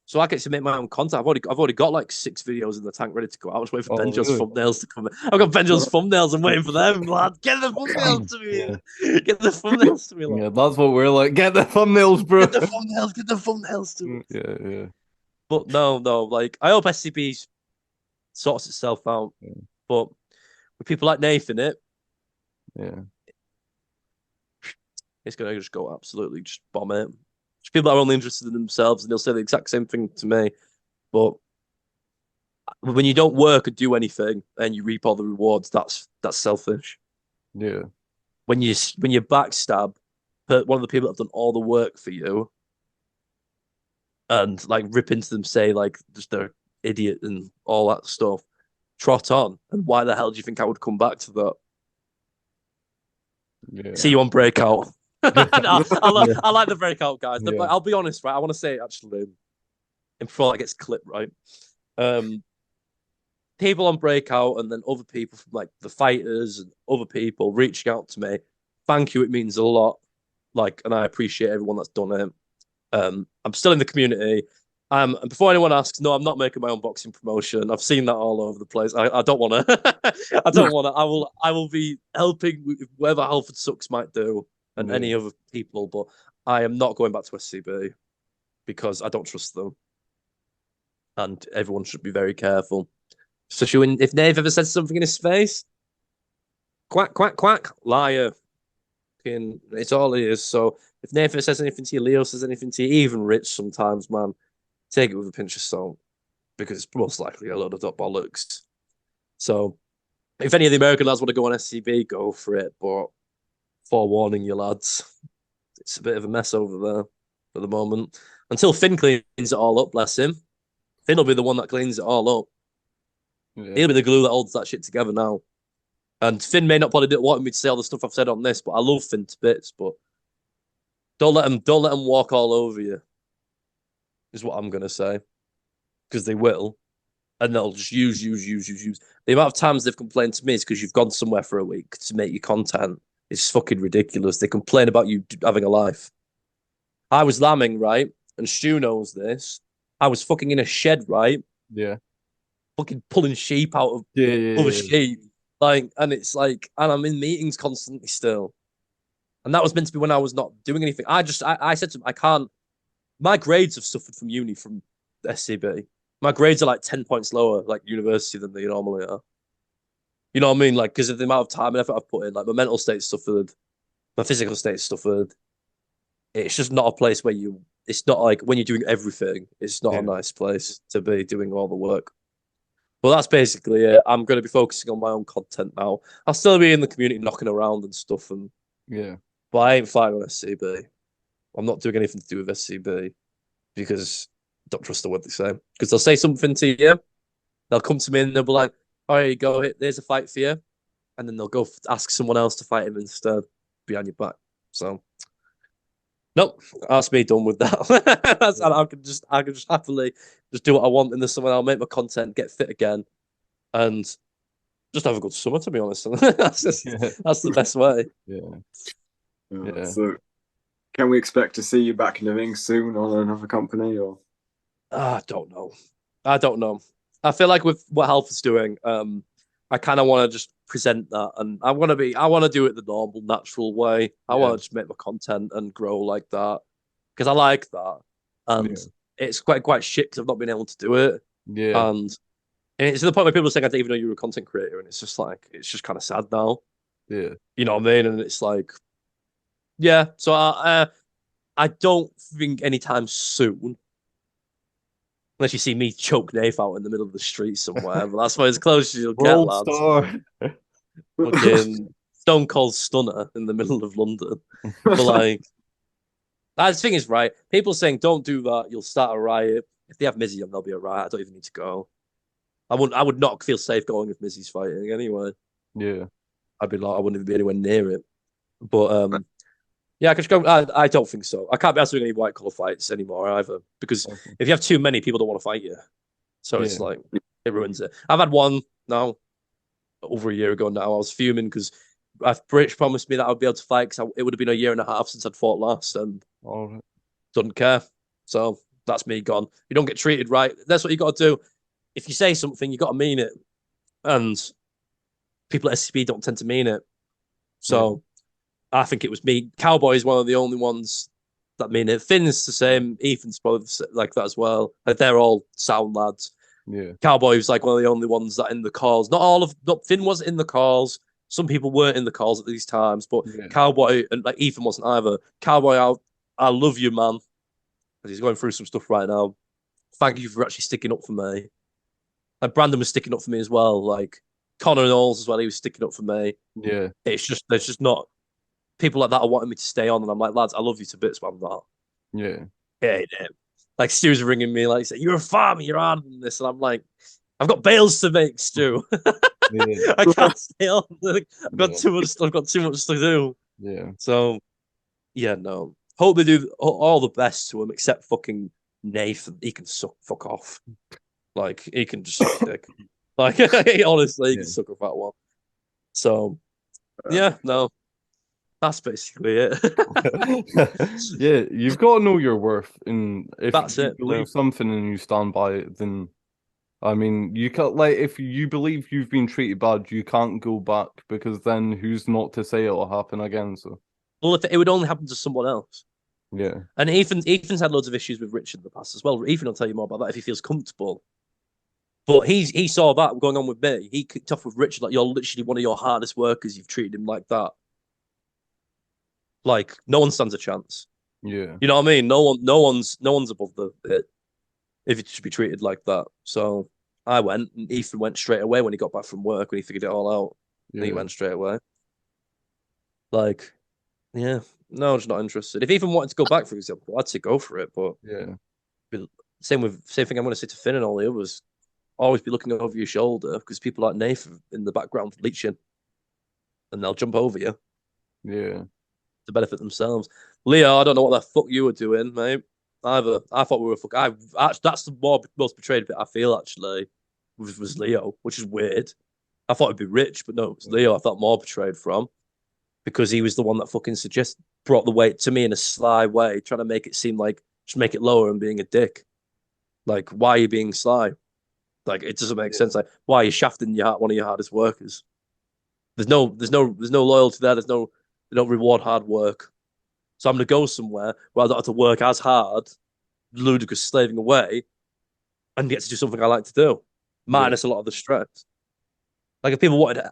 So I get to make my own content. I've already got like 6 videos in the tank ready to go. I was waiting for Benjo's thumbnails to come in. I've got Benjo's thumbnails. I'm waiting for them, lad. Get the thumbnails to me. Get the thumbnails to me, lad. Yeah, that's what we're like. Get the thumbnails, bro. Get the thumbnails to me. Yeah. But no. Like, I hope SCB sorts itself out. Yeah. But with people like Nathan, it's gonna just go absolutely just bomb it. People that are only interested in themselves, and they'll say the exact same thing to me. But when you don't work or do anything and you reap all the rewards, that's selfish. Yeah. When you backstab one of the people that have done all the work for you, and like rip into them, say like just they're idiot and all that stuff, trot on. And why the hell do you think I would come back to that? Yeah. See you on Breakout. I like the Breakout guys. Yeah. I'll be honest, right? I want to say it actually, and before that gets clipped, right? People on Breakout and then other people from like the fighters and other people reaching out to me. Thank you, it means a lot. Like, and I appreciate everyone that's done it. I'm still in the community. And before anyone asks, no, I'm not making my own boxing promotion. I've seen that all over the place. I don't want to. I don't want to. I will be helping with whatever Halfordsucks might do. And any other people, but I am not going back to SCB because I don't trust them. And everyone should be very careful. Especially if Nave ever says something in his face, quack, quack, quack, liar. It's all he is. So if Nave says anything to you, Leo says anything to you, even Rich sometimes, man, take it with a pinch of salt. because it's most likely a load of bollocks. So if any of the American lads want to go on SCB, go for it. But forewarning you lads, it's a bit of a mess over there at the moment. Until Finn cleans it all up, bless him. Finn will be the one that cleans it all up. Yeah. He'll be the glue that holds that shit together now. And Finn may not probably want me to say all the stuff I've said on this, but I love Finn to bits. But don't let them walk all over you. Is what I'm gonna say, because they will, and they'll just use. The amount of times they've complained to me is because you've gone somewhere for a week to make your content. It's fucking ridiculous. They complain about you having a life. I was lambing, right? And Stu knows this. I was fucking in a shed, right? Yeah. Fucking pulling sheep out of other sheep. Like, and it's like, and I'm in meetings constantly still. And that was meant to be when I was not doing anything. I said to him, I can't. My grades have suffered from uni, from SCB. My grades are like 10 points lower, like university, than they normally are. You know what I mean? Like, because of the amount of time and effort I've put in, like my mental state suffered, my physical state suffered. It's just not a place where it's not like when you're doing everything, it's not a nice place to be doing all the work. Well, that's basically it. I'm going to be focusing on my own content now. I'll still be in the community knocking around and stuff. But I ain't fighting on SCB. I'm not doing anything to do with SCB because I don't trust the word they say. Because they'll say something to you, they'll come to me and they'll be like, "Oh, here you go, there's a fight for you," and then they'll go ask someone else to fight him instead behind your back. So, nope, that's me done with that. I can just happily just do what I want in the summer. I'll make my content, get fit again, and just have a good summer. To be honest, that's the best way. Yeah. So, can we expect to see you back in the ring soon on another company, or? I don't know. I feel like with what Halford's doing, I kind of want to just present that, and I want to do it the normal, natural way. I want to just make my content and grow like that because I like that, and it's quite shit because I've not been able to do it. Yeah, and it's to the point where people are saying I didn't even know you were a content creator, and it's just kind of sad now. Yeah, you know what I mean, and it's like, yeah. So I don't think anytime soon. Unless you see me choke Nath out in the middle of the street somewhere, but that's about as close as you'll get, lads. Star. Fucking Stone Cold Stunner in the middle of London. But like, the thing is, right? People saying don't do that, you'll start a riot. If they have Mizzy on, there'll be a riot. I don't even need to go. I would not feel safe going if Mizzy's fighting anyway. Yeah, I wouldn't even be anywhere near it. But yeah, I could go. I don't think so. I can't be answering any white collar fights anymore either because if you have too many, people don't want to fight you. So it's like it ruins it. I've had one now over a year ago now. I was fuming because British promised me that I'd be able to fight because it would have been a year and a half since I'd fought last, and didn't care. So that's me gone. You don't get treated right. That's what you got to do. If you say something, you got to mean it, and people at SCB don't tend to mean it. So. I think it was me. Cowboy is one of the only ones that mean it. Finn's the same. Ethan's probably like that as well. Like they're all sound lads. Yeah. Cowboy was like one of the only ones that in the calls. Not Finn wasn't in the calls. Some people weren't in the calls at these times, but Cowboy and like Ethan wasn't either. Cowboy, I love you, man. He's going through some stuff right now. Thank you for actually sticking up for me. Like Brandon was sticking up for me as well. Like Connor Knowles as well. He was sticking up for me. Yeah. It's just there's just not. People like that are wanting me to stay on, and I'm like, lads, I love you to bits, but I'm not. Yeah. Yeah. Like Stu's ringing me, like, saying, "You're a farmer, you're harder than this," and I'm like, "I've got bales to make, Stu. I can't stay on. I've got too much to do." Yeah. So, yeah, no. Hope they do all the best to him, except fucking Nathan. He can fuck off. Like he can just suck a dick. Like honestly, he can suck off that one. So, yeah, no. That's basically it. Yeah, you've got to know your worth, and if you believe something and you stand by it, then I mean, you can't if you believe you've been treated bad, you can't go back because then who's not to say it'll happen again? So, well, if it would only happen to someone else. Yeah, and Ethan's had loads of issues with Richard in the past as well. Ethan will tell you more about that if he feels comfortable. But he saw that going on with me. He kicked off with Richard like, "You're literally one of your hardest workers. You've treated him like that." Like no one stands a chance. Yeah, you know what I mean. No one's above the it. if it should be treated like that. So I went, and Ethan went straight away when he got back from work, when he figured it all out. And he went straight away. Like, yeah, no, just not interested. If Ethan wanted to go back, for example, I'd say go for it. But yeah, same thing. I'm going to say to Finn and all the others. Always be looking over your shoulder because people like Nathan in the background leeching, and they'll jump over you. Yeah. To benefit themselves. Leo, I don't know what the fuck you were doing, mate. Either I thought we were that's the most betrayed bit I feel actually was Leo, which is weird. I thought it'd be Rich, but no, it's Leo. I felt more betrayed from because he was the one that fucking brought the weight to me in a sly way, trying to make it seem like just make it lower and being a dick. Like, why are you being sly? Like, it doesn't make sense. Like, why are you shafting one of your hardest workers? There's no loyalty there. They don't reward hard work. So I'm gonna go somewhere where I don't have to work as hard, ludicrous slaving away, and get to do something I like to do, minus a lot of the stress. Like if people wanted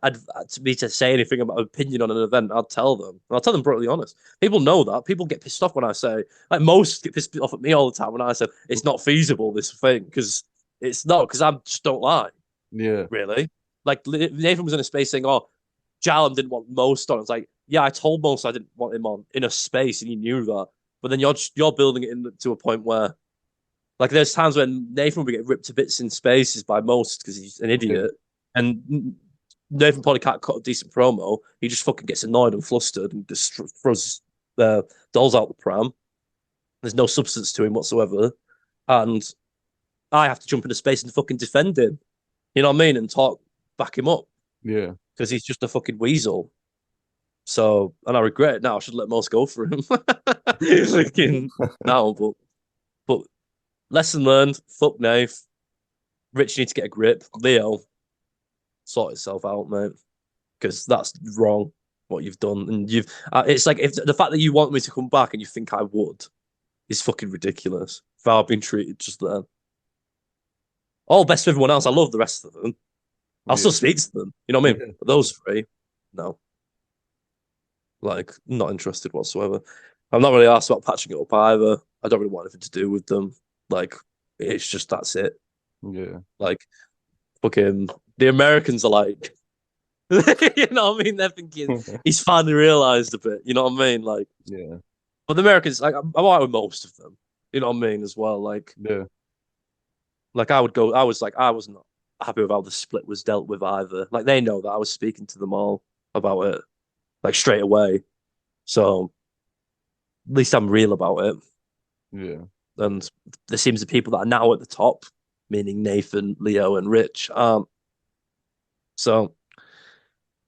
me to say anything about opinion on an event, I'd tell them. And I'll tell them brutally honest. People know that. People get pissed off when I say, like most get pissed off at me all the time when I say it's not feasible, this thing, because it's not, because I just don't lie. Yeah. Really. Like Nathan was in a space saying, oh, Jallum didn't want Most on. It's like, yeah, I told Most I didn't want him on in a space, and he knew that. But then you're building it into a point where, like, there's times when Nathan will get ripped to bits in spaces by Most because he's an idiot, and Nathan probably can't cut a decent promo. He just fucking gets annoyed and flustered and just throws the dolls out the pram. There's no substance to him whatsoever, and I have to jump into space and fucking defend him. You know what I mean? And back him up. Yeah. Because he's just a fucking weasel. So, and I regret it now. I should let Most go for him. now, but lesson learned. Fuck Nave. Rich needs to get a grip. Leo, sort itself out, mate. Because that's wrong what you've done, and it's like if the fact that you want me to come back and you think I would is fucking ridiculous. If I've been treated just then. All best for everyone else. I love the rest of them. I'll still speak to them. You know what I mean? But those three, no. Like, not interested whatsoever. I'm not really asked about patching it up either. I don't really want anything to do with them. Like, it's just that's it. Yeah. Like, fucking the Americans are like, you know what I mean? They're thinking he's finally realized a bit. You know what I mean? Like, yeah. But the Americans, like, I'm alright with most of them. You know what I mean? As well, like, yeah. Like I was not happy with how the split was dealt with either. Like they know that I was speaking to them all about it, like straight away. So at least I'm real about it. Yeah. And there seems the people that are now at the top, meaning Nathan, Leo, and Rich, aren't. So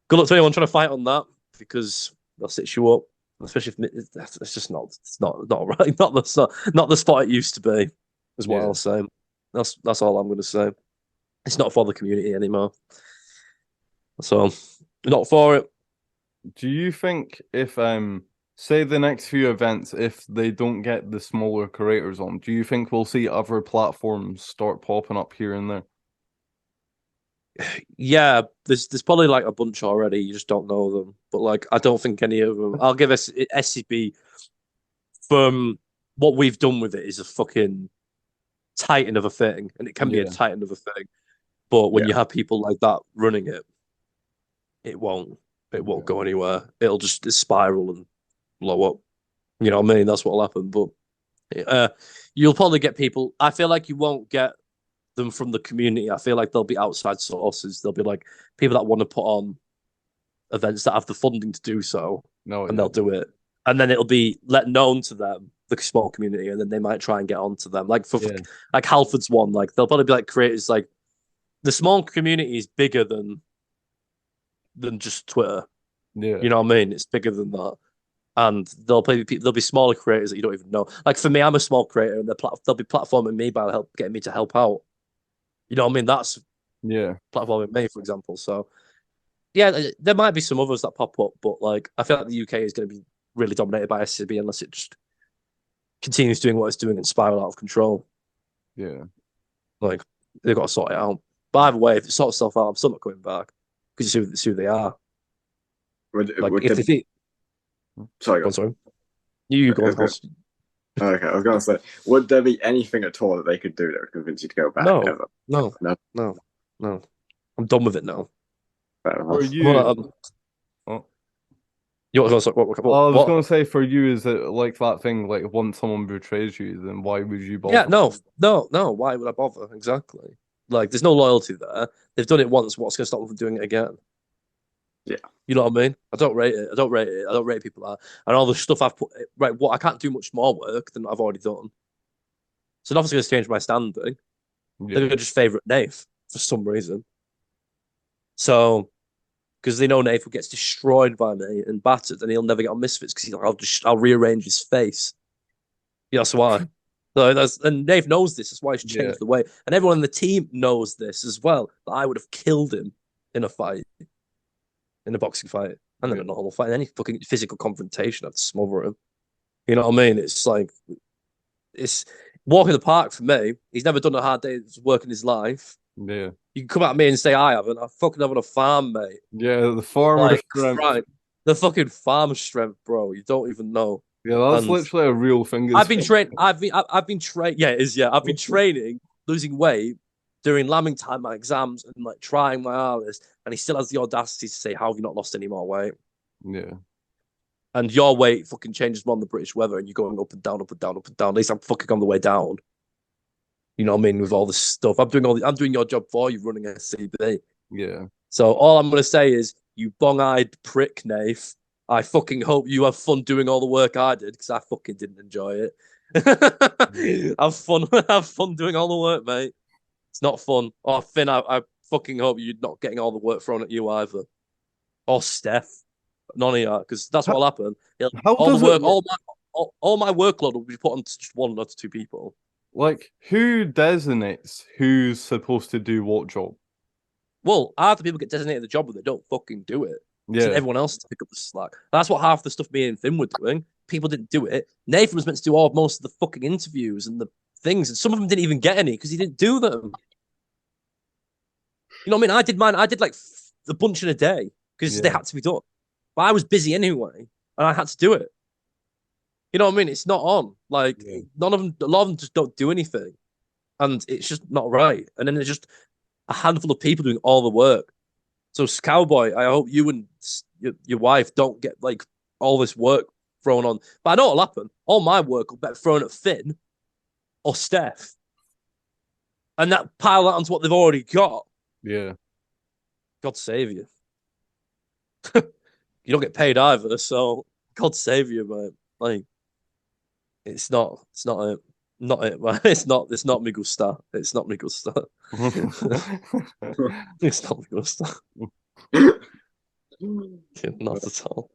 good luck to anyone trying to fight on that because they'll sit you up. Especially if it's just not right. Not the spot it used to be, is what I'll say. That's all I'm going to say. It's not for the community anymore. So, not for it. Do you think if say the next few events, if they don't get the smaller creators on, do you think we'll see other platforms start popping up here and there? Yeah, there's probably like a bunch already. You just don't know them. But like, I don't think any of them. I'll give SCB from what we've done with it is a fucking titan of a thing, and it can be a titan of a thing. But when you have people like that running it, it won't go anywhere. It'll just spiral and blow up. You know what I mean? That's what'll happen. But you'll probably get people. I feel like you won't get them from the community. I feel like they'll be outside sources. They'll be like people that want to put on events that have the funding to do so, and they'll do it. And then it'll be let known to them, the small community, and then they might try and get onto them. Like like Halford's one, like they'll probably be like creators. Like the small community is bigger than just Twitter. Yeah, you know what I mean. It's bigger than that, and there'll be smaller creators that you don't even know. Like for me, I'm a small creator, and they'll be platforming me by getting me to help out. You know what I mean? That's platforming me, for example. So yeah, there might be some others that pop up, but like I feel like the UK is going to be really dominated by SCB unless it just continues doing what it's doing and spiral out of control. Yeah, like they've got to sort it out. But either way, if it sorts itself out, I'm still not coming back because you see who they are. Sorry, You go on. Okay, I was gonna say, would there be anything at all that they could do that would convince you to go back? No, Ever? no, No. no, no. I'm done with it now. Fair For enough. you, oh, You what, I was what? going to say for you, is it like that thing, like once someone betrays you, then why would you bother? Yeah, no. Why would I bother? Exactly. Like, there's no loyalty there. They've done it once. What's going to stop them from doing it again? Yeah. You know what I mean? I don't rate it. I don't rate people that. And all the stuff I've put right. What I can't do much more work than I've already done. So nothing's going to change my standing. Yeah. They're going to just favourite Nath for some reason. So, because they know Nath gets destroyed by me and battered, and he'll never get on Misfits because he's like, I'll rearrange his face. Yeah, that's why. And Dave knows this. That's why he's changed the way. And everyone in the team knows this as well. That I would have killed him in a fight, in a boxing fight, and then a normal fight. Any fucking physical confrontation, I'd smother him. You know what I mean? It's like, it's walking the park for me. He's never done a hard day's work in his life. Yeah. You can come at me and say I haven't. I fucking have on a farm, mate. Yeah, the farmer strength. Right. The fucking farm strength, bro. You don't even know. Yeah, that's literally a real thing. I've been trained. I've been trained. Yeah, it is. Yeah, I've been training, losing weight during lambing time, my exams, and like trying my hardest. And he still has the audacity to say, "How have you not lost any more weight?" Yeah. And your weight fucking changes more than the British weather, and you're going up and down, up and down, up and down. At least I'm fucking on the way down. You know what I mean? With all this stuff, I'm doing your job for you, running SCB. Yeah. So all I'm gonna say is, you bong-eyed prick, Nath. I fucking hope you have fun doing all the work I did, because I fucking didn't enjoy it. Have fun doing all the work, mate. It's not fun. Oh, Finn, I fucking hope you're not getting all the work thrown at you either. Or Steph. None of you, because that's what'll happen. All my workload will be put on just one or two people. Like, who designates who's supposed to do what job? Well, half the people get designated the job, but they don't fucking do it. Yeah. So everyone else to pick up the slack. That's what half the stuff me and Finn were doing. People didn't do it. Nathan was meant to do most of the fucking interviews and the things, and some of them didn't even get any because he didn't do them. You know what I mean? I did mine. I did like a bunch in a day because they had to be done. But I was busy anyway, and I had to do it. You know what I mean? It's not on. Like, a lot of them just don't do anything, and it's just not right. And then there's just a handful of people doing all the work. So, Cowboy, I hope you and your wife don't get like all this work thrown on. But I know what'll happen. All my work will get thrown at Finn or Steph, and that pile that onto what they've already got. Yeah. God save you. You don't get paid either, so God save you, man. Like, it's not it, man. It's not me gusta. It's not me gusta. It's not me gusta. Not at all.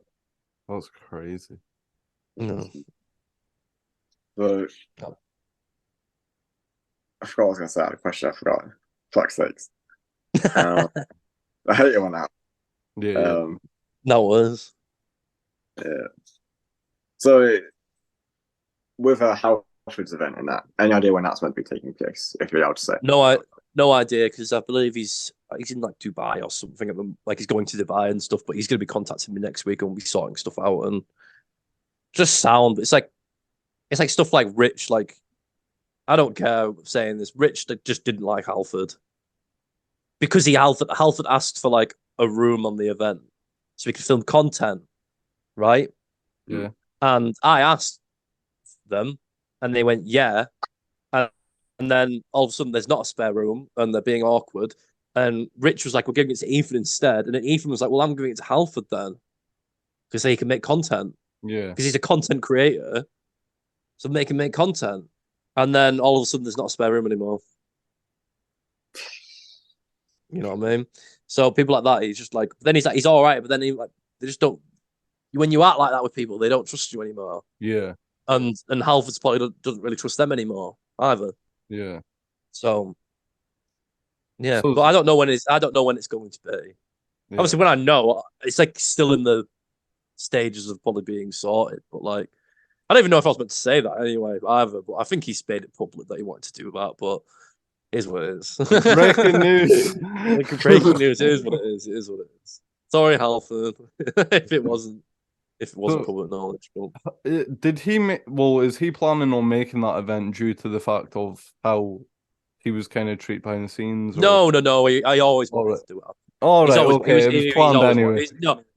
That's crazy. No. So, I forgot what I was going to say. I had a question. I forgot. Fuck's sakes. I hate it when that. Yeah. That was. Yeah. So, with Halford's event and that, any idea when that's meant to be taking place? If you're able to say. No idea, because I believe he's in like Dubai or something. Like, he's going to Dubai and stuff, but he's going to be contacting me next week and we'll be sorting stuff out and just sound. It's like stuff like Rich. Like, I don't care saying this. Rich just didn't like Halford because Halford asked for like a room on the event so we could film content, right? Yeah. And I asked them, and they went, yeah. And then all of a sudden, there's not a spare room, and they're being awkward. And Rich was like, we're giving it to Ethan instead. And then Ethan was like, well, I'm giving it to Halford then, because he can make content. Yeah. Because he's a content creator, so they can make content. And then all of a sudden, there's not a spare room anymore. You know what I mean? So people like that, he's just like, then he's like, he's all right, but then they just don't. When you act like that with people, they don't trust you anymore. Yeah. And Halford's probably doesn't really trust them anymore either. Yeah. So yeah, but I don't know when it's going to be. Yeah. Obviously, when I know, it's like still in the stages of probably being sorted. But like, I don't even know if I was meant to say that anyway either. But I think he's made it public that he wanted to do that. But it is what it is. Breaking news. Breaking news. It is what it is. It is what it is. Sorry, Halford, if it wasn't. if it wasn't public knowledge. But did he make? Well, is he planning on making that event due to the fact of how he was kind of treated behind the scenes? Or... No. I always wanted to do it. All right, always, okay. It was planned anyway.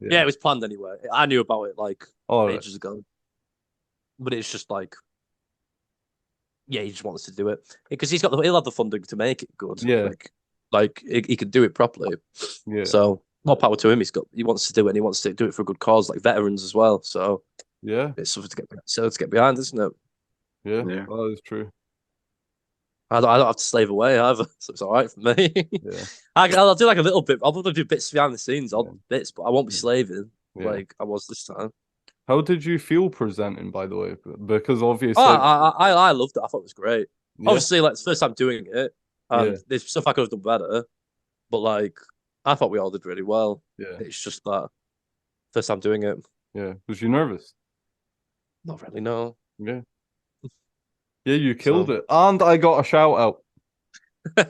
It was planned anyway. I knew about it like ages ago. But it's just like, yeah, he just wants to do it because he'll have the funding to make it good. Yeah, like he could do it properly. Yeah. So more power to him. He wants to do it, and he wants to do it for a good cause, like veterans as well. So yeah, it's something to get behind, isn't it? Yeah, that is true. I don't have to slave away either, so it's all right for me. Yeah, I'll do like a little bit. I'll probably do bits behind the scenes, odd bits, but I won't be slaving like I was this time. How did you feel presenting, by the way? Because obviously, I loved it. I thought it was great. Yeah. Obviously, like it's the first time doing it, and there's stuff I could have done better, but like I thought we all did really well. Yeah, it's just that first time doing it. Yeah, was you nervous? Not really, no. Yeah. Yeah, you killed it. And I got a shout out.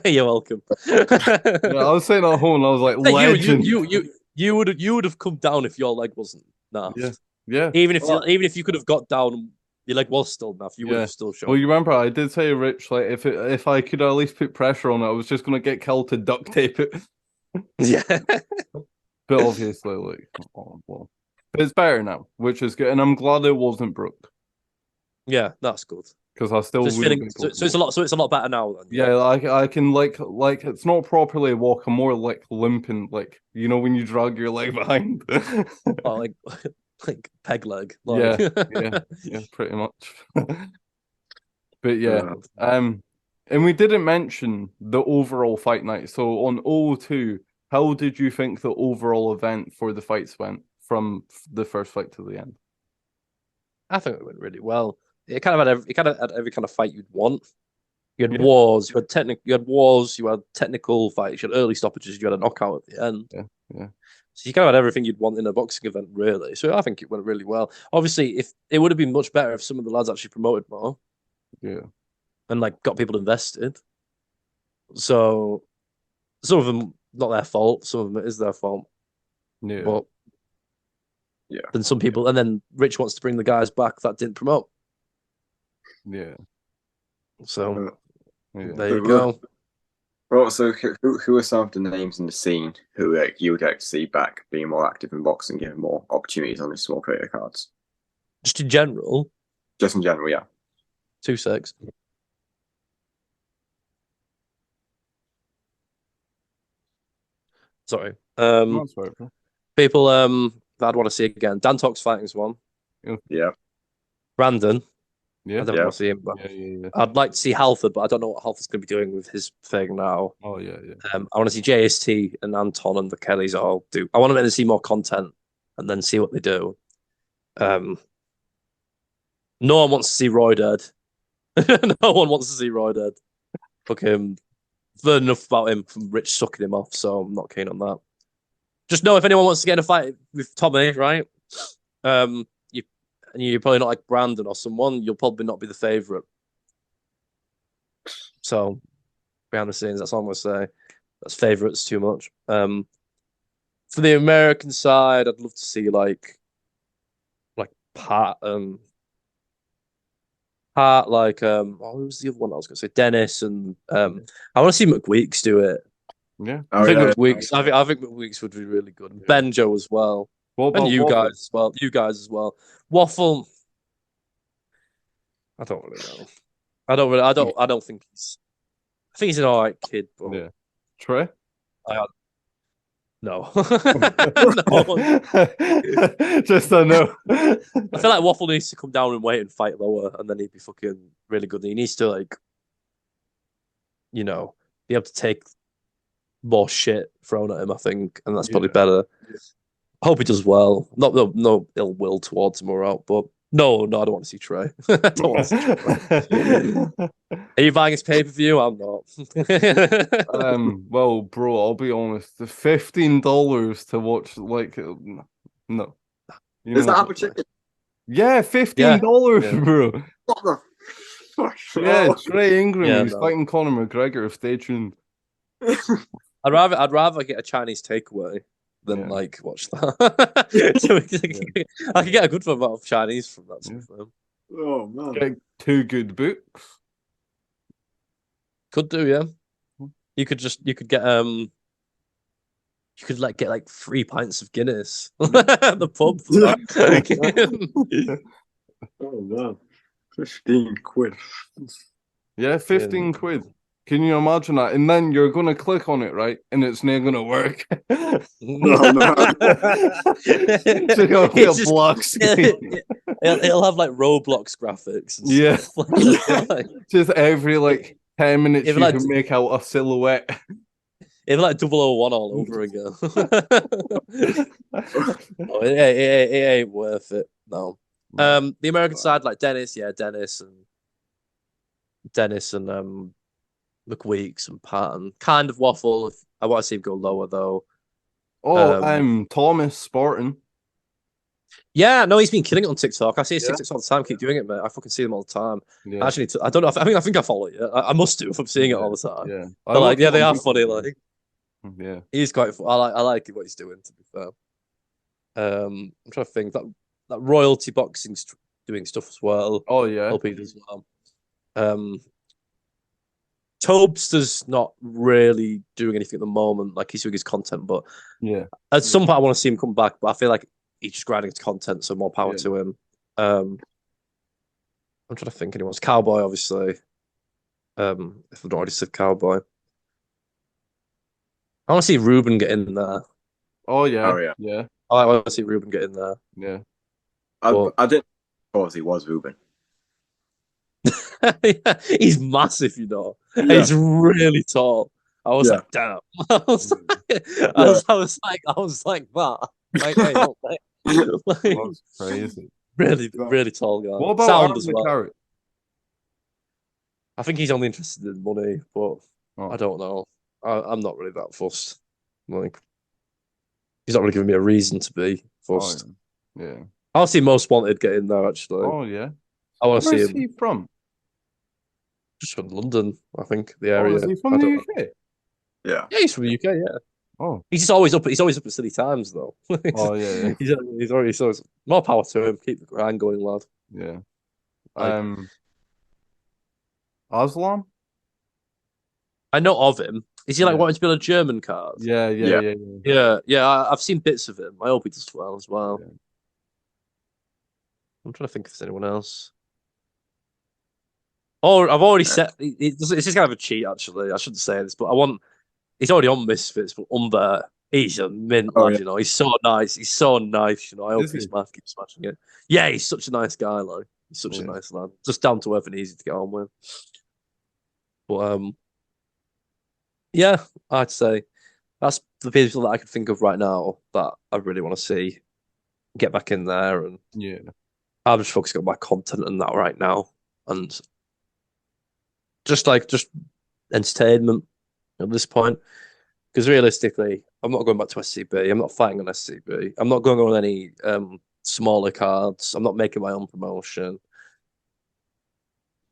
You're welcome. Yeah, I was sitting at home and I was like, legend. You would have come down if your leg wasn't naffed. Yeah. Even if you could have got down and your leg was still naffed, you would have still shown. Well, you remember I did say, Rich, like if I could at least put pressure on it, I was just gonna get Kel to duct tape it. Yeah. But obviously, like, well. But it's better now, which is good. And I'm glad it wasn't broke. Yeah, that's good. Because I still so it's a lot better now then. Yeah, I can like it's not properly walk, I'm more like limping, like you know when you drag your leg behind. Oh, like peg leg. Like... Yeah, pretty much. But yeah. And we didn't mention the overall fight night. So on 002, how did you think the overall event for the fights went from the first fight to the end? I think it went really well. It kind of had every kind of fight you'd want. You had wars, you had technical fights, you had early stoppages, you had a knockout at the end. Yeah. So you kind of had everything you'd want in a boxing event, really. So I think it went really well. Obviously, if it would have been much better if some of the lads actually promoted more. Yeah. And like got people invested. So some of them not their fault, some of them it is their fault. Yeah. But then some people and then Rich wants to bring the guys back that didn't promote. Yeah. So there you go. Well, so who are some of the names in the scene who you would like to see back being more active in boxing, given more opportunities on these small creator cards? Just in general? Just in general, yeah. 2-6. Sorry. People that I'd want to see again. Dan Talk's fighting's one. Yeah. Brandon. Yeah. I don't want to see him, but I'd like to see Halford, but I don't know what Halford's going to be doing with his thing now. Oh, yeah. I want to see JST and Anton and the Kellys all do. I want them to see more content and then see what they do. No one wants to see Roy dead. No one wants to see Roy dead. Fuck him. I've heard enough about him from Rich sucking him off, so I'm not keen on that. Just know if anyone wants to get in a fight with Tommy, right? You're probably not like Brandon or someone, you'll probably not be the favourite. So, behind the scenes, that's all I'm going to say. That's favourites too much. For the American side, I'd love to see like Pat, who was the other one I was going to say? Dennis, and I want to see McWeeks do it. Yeah. I think McWeeks would be really good. Yeah. Benjo as well. And you guys as well. Waffle. I don't really know. I don't think he's. I think he's an alright kid, but yeah. Trey. No. No. Just a no. I feel like Waffle needs to come down and wait and fight lower, and then he'd be fucking really good. He needs to be able to take more shit thrown at him, I think, and that's probably better. Yeah. I hope he does well. No ill will towards him or out, but no, I don't want to see Trey. I don't want to see Trey. Are you buying his pay-per-view? I'm not. Well, bro, I'll be honest. The $15 to watch, no. Is that Apple Chicken? Yeah, $15, bro. What the fuck? Yeah, Trey Ingram. He's fighting Conor McGregor. Stay tuned. I'd rather get a Chinese takeaway than like watch that. So I could get a good amount of Chinese from that. To be fair. Oh man, Get 2 good books. Could do, yeah. You could get you could like get like 3 pints of Guinness at the pub. Oh man, 15 quid. Yeah, 15 quid. Can you imagine that? And then you're going to click on it, right? And it's not going to work. No. So you'll get a block screen. It'll have like Roblox graphics. And Yeah. stuff. Like, Just every like 10 minutes you like, can make out a silhouette. It'd be like 001 all over again. No, it ain't worth it. No. The American side, like Dennis and McWeeks and Patton, kind of waffle. I want to see him go lower though. Oh, Thomas Spartan. Yeah, no, he's been killing it on TikTok. I see his TikToks all the time. Keep doing it, mate. I fucking see them all the time. Yeah. Actually, I don't know. I think I follow you. I must do if I'm seeing it all the time. Yeah, but like, yeah, they are funny. Like, yeah, he's quite. I like what he's doing. To be fair, I'm trying to think that royalty boxing's doing stuff as well. Oh yeah, LP as well. Tobster's not really doing anything at the moment. Like, he's doing his content, but yeah, at some point I want to see him come back. But I feel like he's just grinding his content, so more power to him. I'm trying to think anyone's Cowboy, obviously. If I've already said Cowboy, I want to see Ruben get in there. Oh yeah, I want to see Ruben get in there. Yeah, I didn't. Of course, he was Ruben. Yeah, he's massive, you know. Yeah. He's really tall. I was like, damn. I was like that. Like, hey, look, mate. Like, that's crazy. Really tall guy. What about Sound Aaron as well. Carrot? I think he's only interested in money, but I don't know. I'm not really that fussed. Like, he's not really giving me a reason to be fussed. Oh, yeah. I'll see Most Wanted get in there, actually. Oh yeah. I want to see him. Where's he from? Just from London, I think, the area. Is he from the UK? Yeah. Yeah, he's from the UK, yeah. Oh. He's always up at silly times though. Oh yeah. He's already more power to him. Keep the grind going, lad. Yeah. Like, Aslam? I know of him. Is he like wanting to build a German card? Yeah. I've seen bits of him. I hope he does well as well. Yeah. I'm trying to think if there's anyone else. Oh, I've already set. This is kind of a cheat, actually. I shouldn't say this, but he's already on Misfits, but Umber, he's a mint lad, you know. He's so nice. He's so nice, you know. I hope he keeps smashing it. Yeah, he's such a nice guy, like. He's such a nice lad. Just down to earth and easy to get on with. But yeah, I'd say that's the people that I can think of right now that I really want to see get back in there. And I'm just focusing on my content and that right now, and just entertainment at this point. Because realistically, I'm not going back to SCB. I'm not fighting on SCB. I'm not going on any smaller cards. I'm not making my own promotion.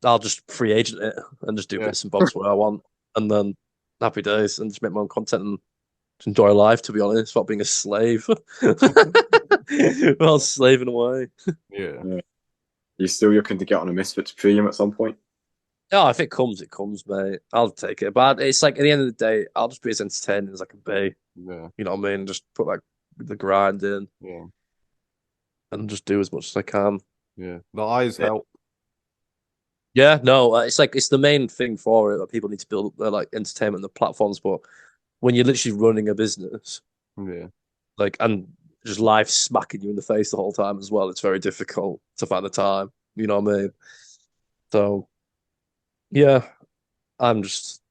I'll just free agent it and just do bits and bobs where I want, and then happy days, and just make my own content and enjoy life. To be honest, without being a slave, while slaving away. Yeah. You still looking to get on a Misfits premium at some point? No, if it comes, mate. I'll take it. But it's like at the end of the day, I'll just be as entertaining as I can be. Yeah. You know what I mean? Just put like the grind in. Yeah. And just do as much as I can. Yeah. The eyes help. Yeah, no, it's the main thing for it that people need to build their like entertainment, the platforms. But when you're literally running a business, like, and just life smacking you in the face the whole time as well, it's very difficult to find the time. You know what I mean? So, yeah, I'm just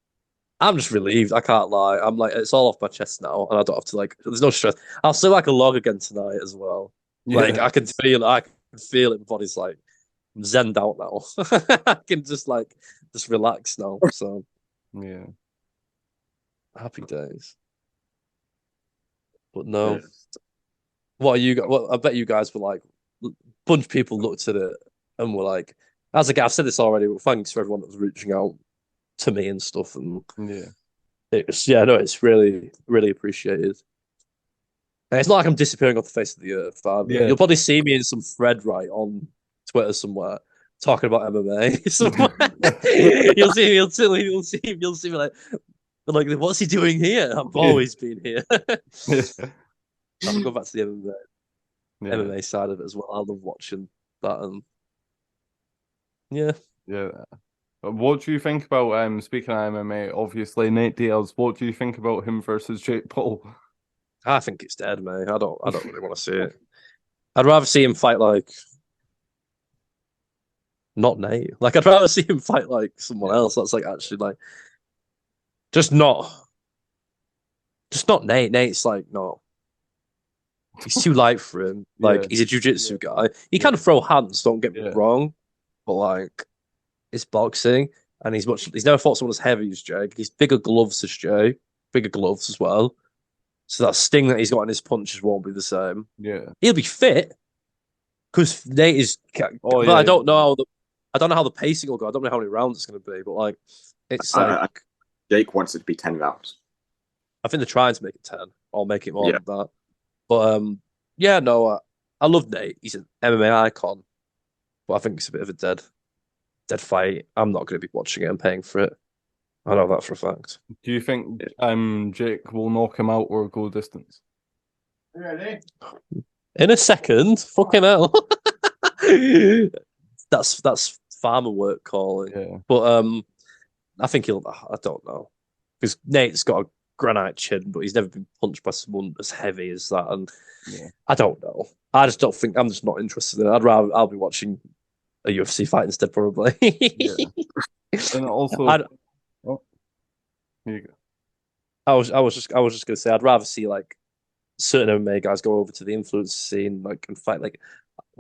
relieved. I can't lie. I'm like, it's all off my chest now, and I don't have to like. There's no stress. I'll still like a log again tonight as well. Yeah. Like I can feel it. My body's like I'm zenned out now. I can just relax now. So yeah, happy days. But no, what are you guys? Well, I bet you guys were like, a bunch of people looked at it and were like, as a guy, I've said this already. But thanks for everyone that was reaching out to me and stuff. And it's really, really appreciated. And it's not like I'm disappearing off the face of the earth. Yeah. You'll probably see me in some thread right on Twitter somewhere talking about MMA. Somewhere. you'll see me like, what's he doing here? I've always been here. I'll go back to the MMA side of it as well. I love watching that. And yeah. What do you think about speaking of MMA? Obviously, Nate Diaz. What do you think about him versus Jake Paul? I think it's dead, man. I don't really want to see it. I'd rather see him fight like not Nate. Like I'd rather see him fight like someone else. That's like actually like just not Nate. Nate's like no. He's too light for him. Like he's a jiu-jitsu guy. He can throw hands, don't get me wrong. But like it's boxing and he's never fought someone as heavy as Jake. He's bigger gloves as Jake. Bigger gloves as well. So that sting that he's got in his punches won't be the same. Yeah, he'll be fit because Nate is. I don't know how the pacing will go. I don't know how many rounds it's going to be, but like it's like Jake wants it to be 10 rounds. I think they're trying to make it 10 or make it more than that. But I love Nate. He's an MMA icon, but I think it's a bit of a dead fight. I'm not going to be watching it and paying for it. I know that for a fact. Do you think Jake will knock him out or go distance? Ready? In a second. Fucking hell. That's farmer work calling. Yeah. But I think I don't know. Because Nate's got a granite chin, but he's never been punched by someone as heavy as that. And I don't know. I just don't think I'm just not interested in it. I'll be watching a UFC fight instead, probably. And also here you go. I was just gonna say I'd rather see like certain MMA guys go over to the influencer scene like and fight. Like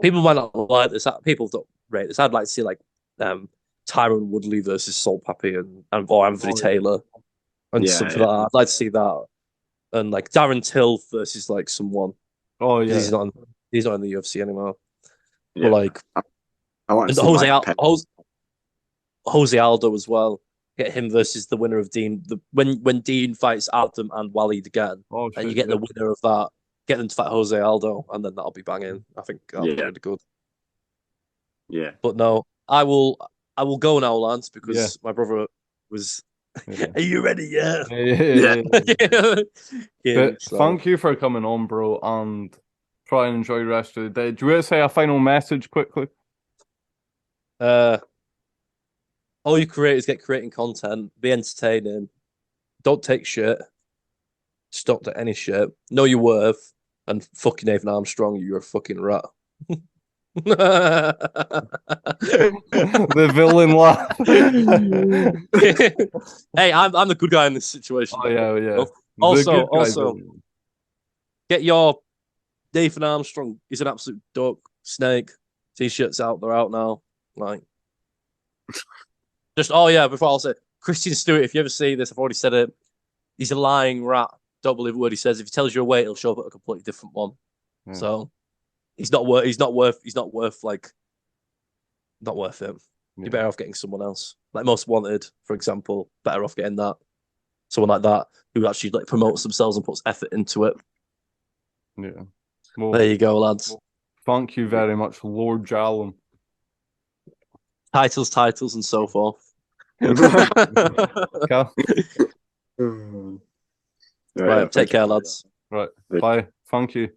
people might not like this. People don't rate this. I'd like to see like Tyron Woodley versus Salt Pappy or Anthony Taylor and stuff like that. I'd like to see that. And like Darren Till versus like someone. Oh yeah. He's not in the UFC anymore. Yeah. But like I want to see Jose Aldo as well. Get him versus the winner of Dean. When Dean fights Adam and Waleed again, and you get the winner of that, get them to fight Jose Aldo, and then that'll be banging. I think that'll be really good. Yeah. But no, I will go now, Lance, because my brother was. Are you ready? Yeah. Thank you for coming on, bro, and try and enjoy the rest of the day. Do you want to say a final message quickly? All you creators get creating content, be entertaining, don't take shit, just don't take any shit, know your worth, and fucking Nathan Armstrong, you're a fucking rat. The villain laugh. Hey, I'm the good guy in this situation. Oh yeah. Also, get your Nathan Armstrong. He's an absolute duck snake. T-shirts out. They're out now. Like, just before I'll say, Christian Stewart. If you ever see this, I've already said it. He's a lying rat. Don't believe a word he says. If he tells you a weight, he'll show up at a completely different one. Yeah. So he's not worth it. Yeah. You're better off getting someone else. Like Most Wanted, for example, better off getting that. Someone like that who actually like promotes themselves and puts effort into it. Yeah. Well, there you go, lads. Thank you very much, Lord Jallum. Titles, and so forth. Right, take care, lads. Right, bye. Thank you.